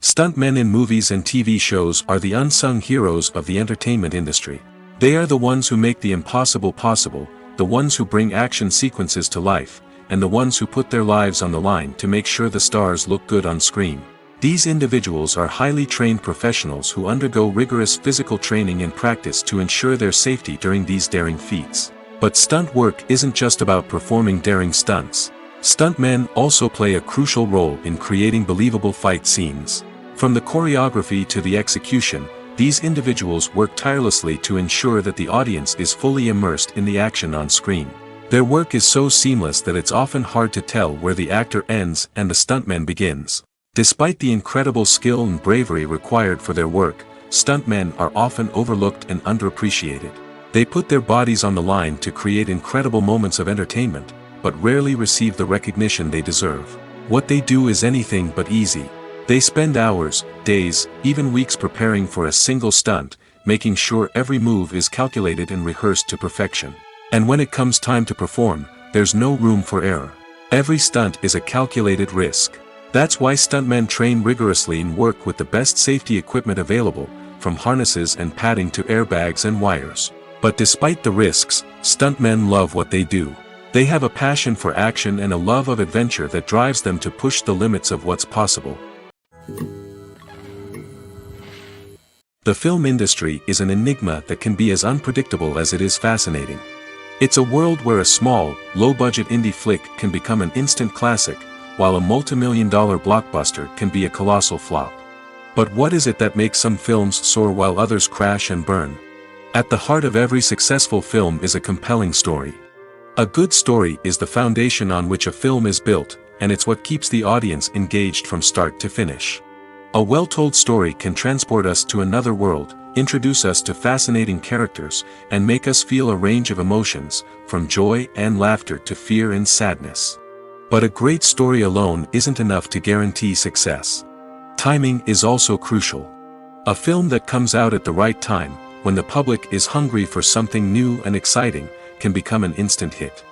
Stuntmen in movies and TV shows are the unsung heroes of the entertainment industry. They are the ones who make the impossible possible, the ones who bring action sequences to life, and the ones who put their lives on the line to make sure the stars look good on screen. These individuals are highly trained professionals who undergo rigorous physical training and practice to ensure their safety during these daring feats. But stunt work isn't just about performing daring stunts. Stuntmen also play a crucial role in creating believable fight scenes. From the choreography to the execution, these individuals work tirelessly to ensure that the audience is fully immersed in the action on screen. Their work is so seamless that it's often hard to tell where the actor ends and the stuntman begins. Despite the incredible skill and bravery required for their work, stuntmen are often overlooked and underappreciated. They put their bodies on the line to create incredible moments of entertainment, but rarely receive the recognition they deserve. What they do is anything but easy. They spend hours, days, even weeks preparing for a single stunt, making sure every move is calculated and rehearsed to perfection. And when it comes time to perform, there's no room for error. Every stunt is a calculated risk. That's why stuntmen train rigorously and work with the best safety equipment available, from harnesses and padding to airbags and wires. But despite the risks, stuntmen love what they do. They have a passion for action and a love of adventure that drives them to push the limits of what's possible. The film industry is an enigma that can be as unpredictable as it is fascinating. It's a world where a small, low-budget indie flick can become an instant classic, while a multi-million-dollar blockbuster can be a colossal flop. But what is it that makes some films soar while others crash and burn? At the heart of every successful film is a compelling story. A good story is the foundation on which a film is built, and it's what keeps the audience engaged from start to finish. A well-told story can transport us to another world, introduce us to fascinating characters, and make us feel a range of emotions, from joy and laughter to fear and sadness. But a great story alone isn't enough to guarantee success. Timing is also crucial. A film that comes out at the right time, when the public is hungry for something new and exciting, can become an instant hit.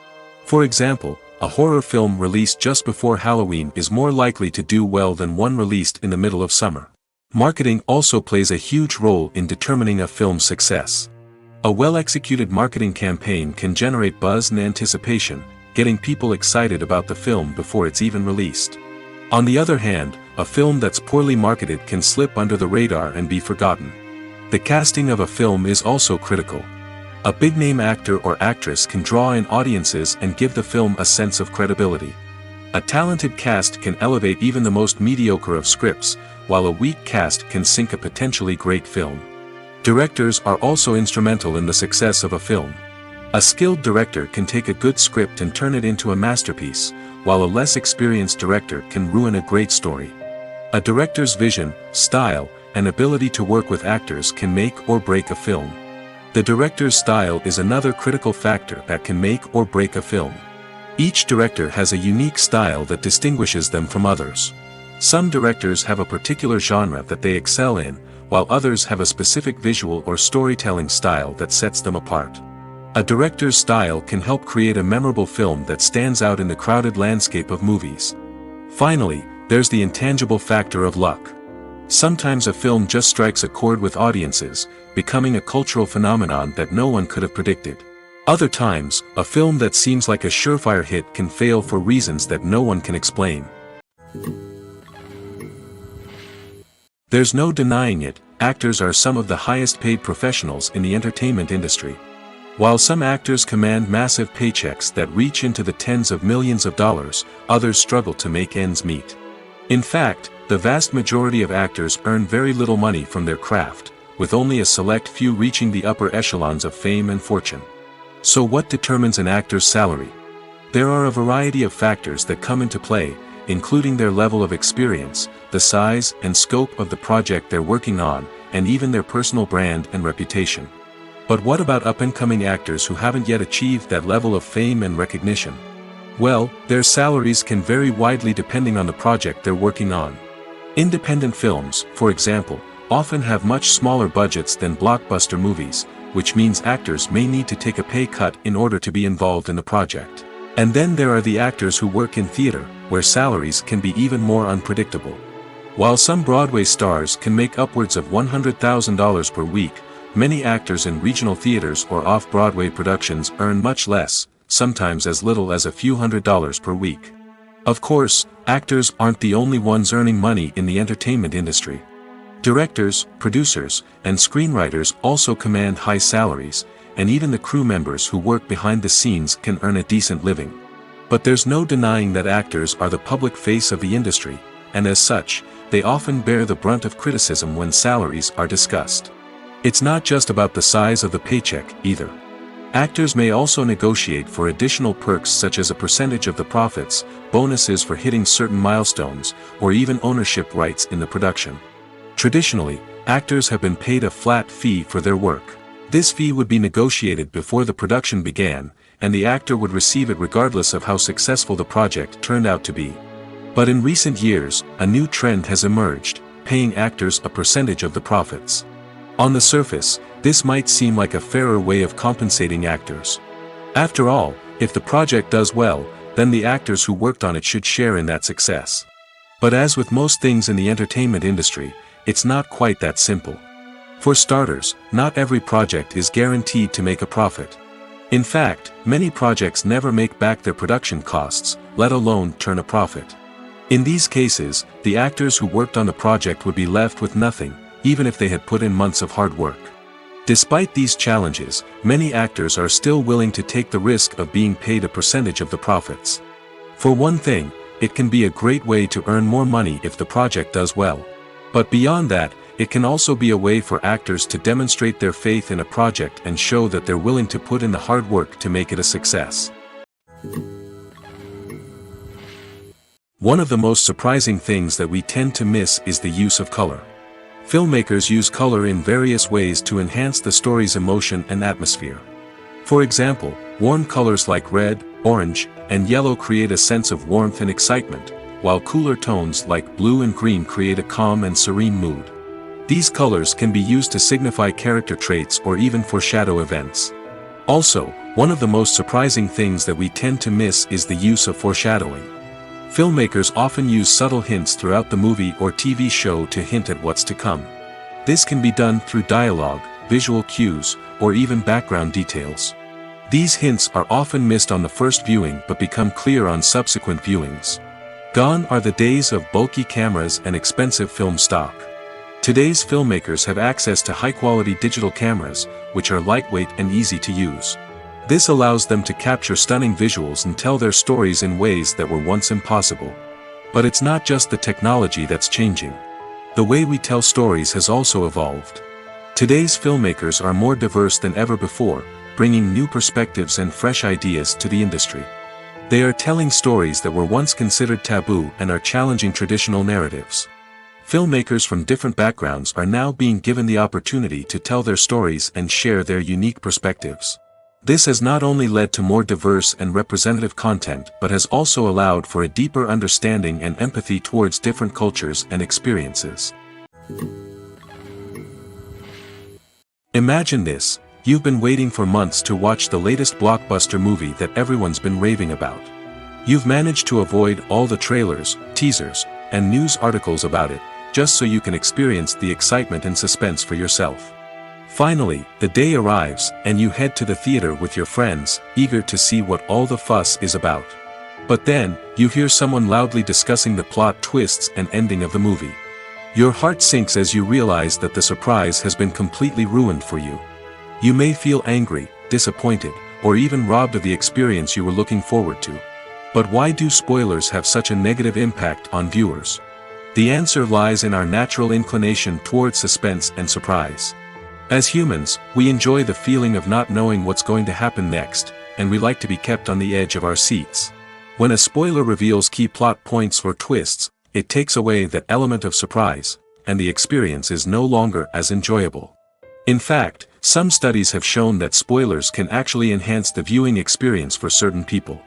For example, a horror film released just before Halloween is more likely to do well than one released in the middle of summer. Marketing also plays a huge role in determining a film's success. A well-executed marketing campaign can generate buzz and anticipation, getting people excited about the film before it's even released. On the other hand, a film that's poorly marketed can slip under the radar and be forgotten. The casting of a film is also critical. A big-name actor or actress can draw in audiences and give the film a sense of credibility. A talented cast can elevate even the most mediocre of scripts, while a weak cast can sink a potentially great film. Directors are also instrumental in the success of a film. A skilled director can take a good script and turn it into a masterpiece, while a less experienced director can ruin a great story. A director's vision, style, and ability to work with actors can make or break a film. The director's style is another critical factor that can make or break a film. Each director has a unique style that distinguishes them from others. Some directors have a particular genre that they excel in, while others have a specific visual or storytelling style that sets them apart. A director's style can help create a memorable film that stands out in the crowded landscape of movies. Finally, there's the intangible factor of luck. Sometimes a film just strikes a chord with audiences, becoming a cultural phenomenon that no one could have predicted. Other times, a film that seems like a surefire hit can fail for reasons that no one can explain. There's no denying it, actors are some of the highest paid professionals in the entertainment industry. While some actors command massive paychecks that reach into the tens of millions of dollars, others struggle to make ends meet. In fact, the vast majority of actors earn very little money from their craft, with only a select few reaching the upper echelons of fame and fortune. So what determines an actor's salary? There are a variety of factors that come into play, including their level of experience, the size and scope of the project they're working on, and even their personal brand and reputation. But what about up-and-coming actors who haven't yet achieved that level of fame and recognition? Well, their salaries can vary widely depending on the project they're working on. Independent films, for example, often have much smaller budgets than blockbuster movies, which means actors may need to take a pay cut in order to be involved in the project. And then there are the actors who work in theater, where salaries can be even more unpredictable. While some Broadway stars can make upwards of $100,000 per week, many actors in regional theaters or off-Broadway productions earn much less, sometimes as little as a few $100s per week. Of course, actors aren't the only ones earning money in the entertainment industry. Directors, producers, and screenwriters also command high salaries, and even the crew members who work behind the scenes can earn a decent living. But there's no denying that actors are the public face of the industry, and as such, they often bear the brunt of criticism when salaries are discussed. It's not just about the size of the paycheck, either. Actors may also negotiate for additional perks such as a percentage of the profits, bonuses for hitting certain milestones, or even ownership rights in the production. Traditionally, actors have been paid a flat fee for their work. This fee would be negotiated before the production began, and the actor would receive it regardless of how successful the project turned out to be. But in recent years, a new trend has emerged, paying actors a percentage of the profits. On the surface, this might seem like a fairer way of compensating actors. After all, if the project does well, then the actors who worked on it should share in that success. But as with most things in the entertainment industry, it's not quite that simple. For starters, not every project is guaranteed to make a profit. In fact, many projects never make back their production costs, let alone turn a profit. In these cases, the actors who worked on the project would be left with nothing, even if they had put in months of hard work. Despite these challenges, many actors are still willing to take the risk of being paid a percentage of the profits. For one thing, it can be a great way to earn more money if the project does well. But beyond that, it can also be a way for actors to demonstrate their faith in a project and show that they're willing to put in the hard work to make it a success. One of the most surprising things that we tend to miss is the use of color. Filmmakers use color in various ways to enhance the story's emotion and atmosphere. For example, warm colors like red, orange, and yellow create a sense of warmth and excitement, while cooler tones like blue and green create a calm and serene mood. These colors can be used to signify character traits or even foreshadow events. Also, one of the most surprising things that we tend to miss is the use of foreshadowing. Filmmakers often use subtle hints throughout the movie or TV show to hint at what's to come. This can be done through dialogue, visual cues, or even background details. These hints are often missed on the first viewing but become clear on subsequent viewings. Gone are the days of bulky cameras and expensive film stock. Today's filmmakers have access to high-quality digital cameras, which are lightweight and easy to use. This allows them to capture stunning visuals and tell their stories in ways that were once impossible. But it's not just the technology that's changing. The way we tell stories has also evolved. Today's filmmakers are more diverse than ever before, bringing new perspectives and fresh ideas to the industry. They are telling stories that were once considered taboo and are challenging traditional narratives. Filmmakers from different backgrounds are now being given the opportunity to tell their stories and share their unique perspectives. This has not only led to more diverse and representative content but has also allowed for a deeper understanding and empathy towards different cultures and experiences. Imagine this: you've been waiting for months to watch the latest blockbuster movie that everyone's been raving about. You've managed to avoid all the trailers, teasers, and news articles about it, just so you can experience the excitement and suspense for yourself. Finally, the day arrives, and you head to the theater with your friends, eager to see what all the fuss is about. But then, you hear someone loudly discussing the plot twists and ending of the movie. Your heart sinks as you realize that the surprise has been completely ruined for you. You may feel angry, disappointed, or even robbed of the experience you were looking forward to. But why do spoilers have such a negative impact on viewers? The answer lies in our natural inclination toward suspense and surprise. As humans, we enjoy the feeling of not knowing what's going to happen next, and we like to be kept on the edge of our seats. When a spoiler reveals key plot points or twists, it takes away that element of surprise, and the experience is no longer as enjoyable. In fact, some studies have shown that spoilers can actually enhance the viewing experience for certain people.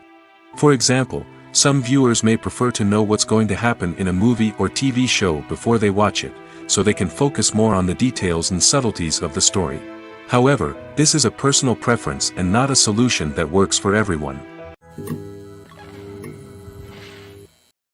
For example, some viewers may prefer to know what's going to happen in a movie or TV show before they watch it, so they can focus more on the details and subtleties of the story. However, this is a personal preference and not a solution that works for everyone.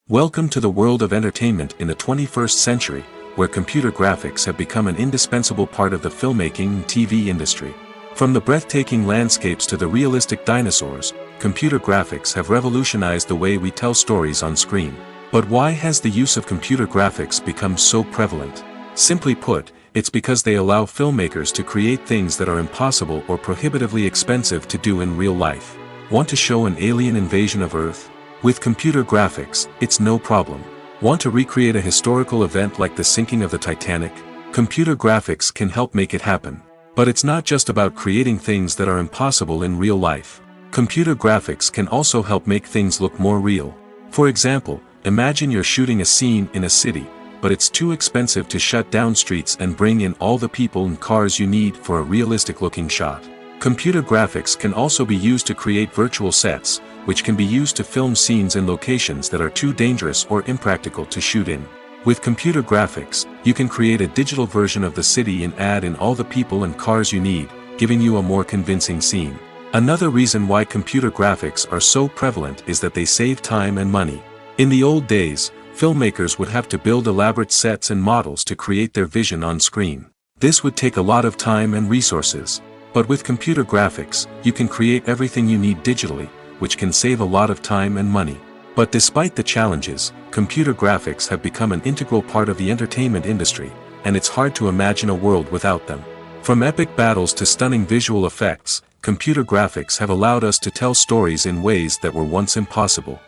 Welcome to the world of entertainment in the 21st century, where computer graphics have become an indispensable part of the filmmaking and TV industry. From the breathtaking landscapes to the realistic dinosaurs, computer graphics have revolutionized the way we tell stories on screen. But why has the use of computer graphics become so prevalent? Simply put, it's because they allow filmmakers to create things that are impossible or prohibitively expensive to do in real life. Want to show an alien invasion of Earth? With computer graphics, it's no problem. Want to recreate a historical event like the sinking of the Titanic? Computer graphics can help make it happen. But it's not just about creating things that are impossible in real life. Computer graphics can also help make things look more real. For example, imagine you're shooting a scene in a city, but it's too expensive to shut down streets and bring in all the people and cars you need for a realistic-looking shot. Computer graphics can also be used to create virtual sets, which can be used to film scenes in locations that are too dangerous or impractical to shoot in. With computer graphics, you can create a digital version of the city and add in all the people and cars you need, giving you a more convincing scene. Another reason why computer graphics are so prevalent is that they save time and money. In the old days, filmmakers would have to build elaborate sets and models to create their vision on screen. This would take a lot of time and resources. But with computer graphics, you can create everything you need digitally, which can save a lot of time and money. But despite the challenges, computer graphics have become an integral part of the entertainment industry, and it's hard to imagine a world without them. From epic battles to stunning visual effects, computer graphics have allowed us to tell stories in ways that were once impossible.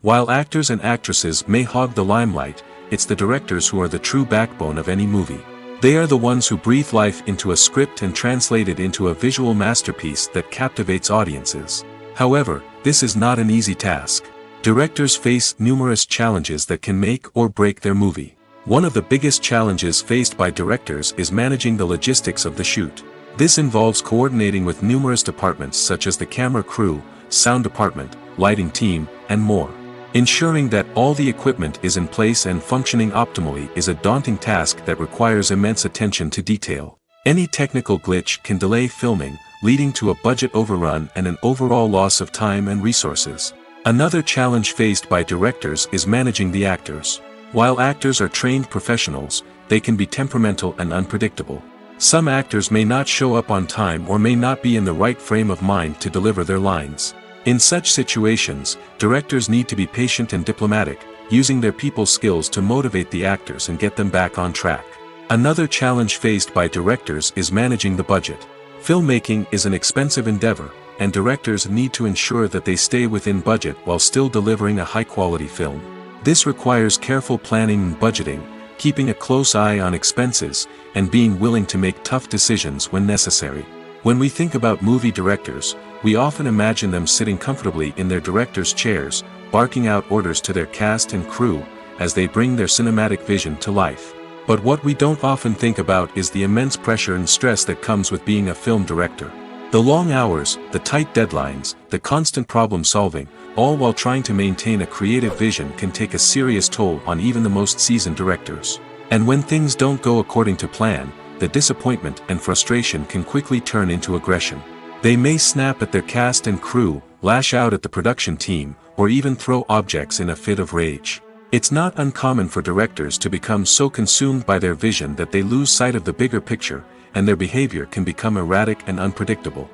While actors and actresses may hog the limelight, it's the directors who are the true backbone of any movie. They are the ones who breathe life into a script and translate it into a visual masterpiece that captivates audiences. However, this is not an easy task. Directors face numerous challenges that can make or break their movie. One of the biggest challenges faced by directors is managing the logistics of the shoot. This involves coordinating with numerous departments such as the camera crew, sound department, lighting team, and more. Ensuring that all the equipment is in place and functioning optimally is a daunting task that requires immense attention to detail. Any technical glitch can delay filming, leading to a budget overrun and an overall loss of time and resources. Another challenge faced by directors is managing the actors. While actors are trained professionals, they can be temperamental and unpredictable. Some actors may not show up on time or may not be in the right frame of mind to deliver their lines. In such situations, directors need to be patient and diplomatic, using their people skills to motivate the actors and get them back on track. Another challenge faced by directors is managing the budget. Filmmaking is an expensive endeavor, and directors need to ensure that they stay within budget while still delivering a high-quality film. This requires careful planning and budgeting, keeping a close eye on expenses, and being willing to make tough decisions when necessary. When we think about movie directors, we often imagine them sitting comfortably in their director's chairs, barking out orders to their cast and crew, as they bring their cinematic vision to life. But what we don't often think about is the immense pressure and stress that comes with being a film director. The long hours, the tight deadlines, the constant problem solving, all while trying to maintain a creative vision can take a serious toll on even the most seasoned directors. And when things don't go according to plan, the disappointment and frustration can quickly turn into aggression. They may snap at their cast and crew, lash out at the production team, or even throw objects in a fit of rage. It's not uncommon for directors to become so consumed by their vision that they lose sight of the bigger picture, and their behavior can become erratic and unpredictable.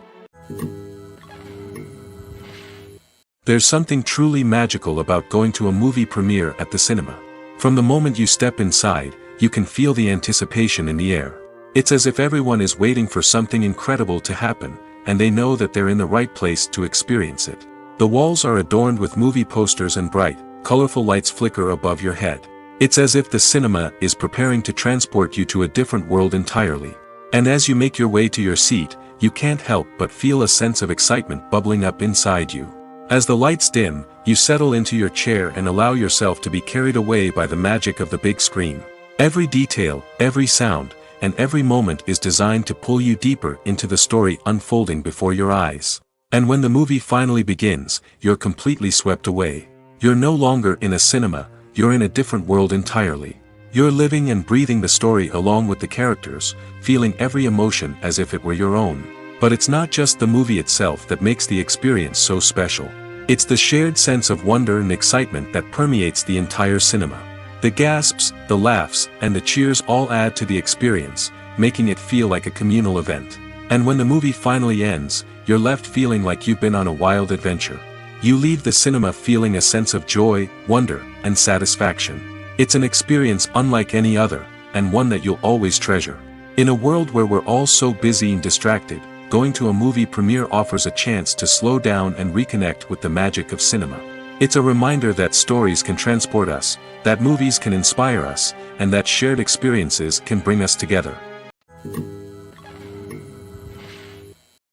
There's something truly magical about going to a movie premiere at the cinema. From the moment you step inside, you can feel the anticipation in the air. It's as if everyone is waiting for something incredible to happen, and they know that they're in the right place to experience it. The walls are adorned with movie posters and bright, colorful lights flicker above your head. It's as if the cinema is preparing to transport you to a different world entirely. And as you make your way to your seat, you can't help but feel a sense of excitement bubbling up inside you. As the lights dim, you settle into your chair and allow yourself to be carried away by the magic of the big screen. Every detail, every sound, and every moment is designed to pull you deeper into the story unfolding before your eyes. And when the movie finally begins, you're completely swept away. You're no longer in a cinema, you're in a different world entirely. You're living and breathing the story along with the characters, feeling every emotion as if it were your own. But it's not just the movie itself that makes the experience so special. It's the shared sense of wonder and excitement that permeates the entire cinema. The gasps, the laughs, and the cheers all add to the experience, making it feel like a communal event. And when the movie finally ends, you're left feeling like you've been on a wild adventure. You leave the cinema feeling a sense of joy, wonder, and satisfaction. It's an experience unlike any other, and one that you'll always treasure. In a world where we're all so busy and distracted, going to a movie premiere offers a chance to slow down and reconnect with the magic of cinema. It's a reminder that stories can transport us, that movies can inspire us, and that shared experiences can bring us together.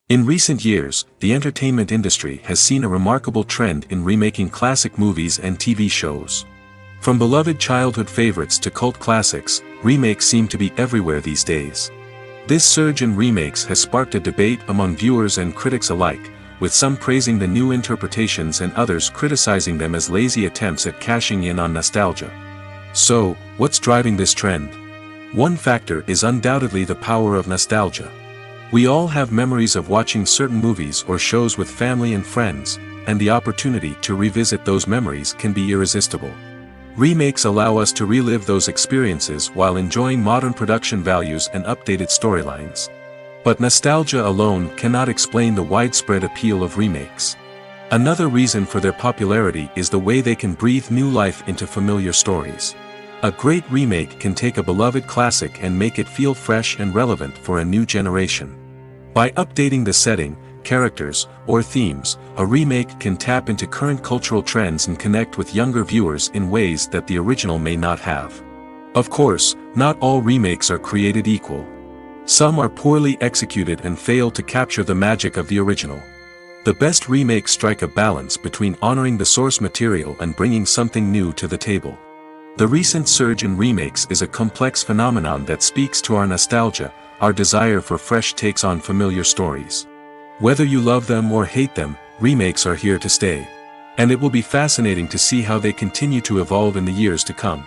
In recent years, the entertainment industry has seen a remarkable trend in remaking classic movies and TV shows. From beloved childhood favorites to cult classics, remakes seem to be everywhere these days. This surge in remakes has sparked a debate among viewers and critics alike, with some praising the new interpretations and others criticizing them as lazy attempts at cashing in on nostalgia. So, what's driving this trend? One factor is undoubtedly the power of nostalgia. We all have memories of watching certain movies or shows with family and friends, and the opportunity to revisit those memories can be irresistible. Remakes allow us to relive those experiences while enjoying modern production values and updated storylines. But nostalgia alone cannot explain the widespread appeal of remakes. Another reason for their popularity is the way they can breathe new life into familiar stories. A great remake can take a beloved classic and make it feel fresh and relevant for a new generation. By updating the setting, characters, or themes, a remake can tap into current cultural trends and connect with younger viewers in ways that the original may not have. Of course, not all remakes are created equal. Some are poorly executed and fail to capture the magic of the original. The best remakes strike a balance between honoring the source material and bringing something new to the table. The recent surge in remakes is a complex phenomenon that speaks to our nostalgia, our desire for fresh takes on familiar stories. Whether you love them or hate them, remakes are here to stay. And it will be fascinating to see how they continue to evolve in the years to come.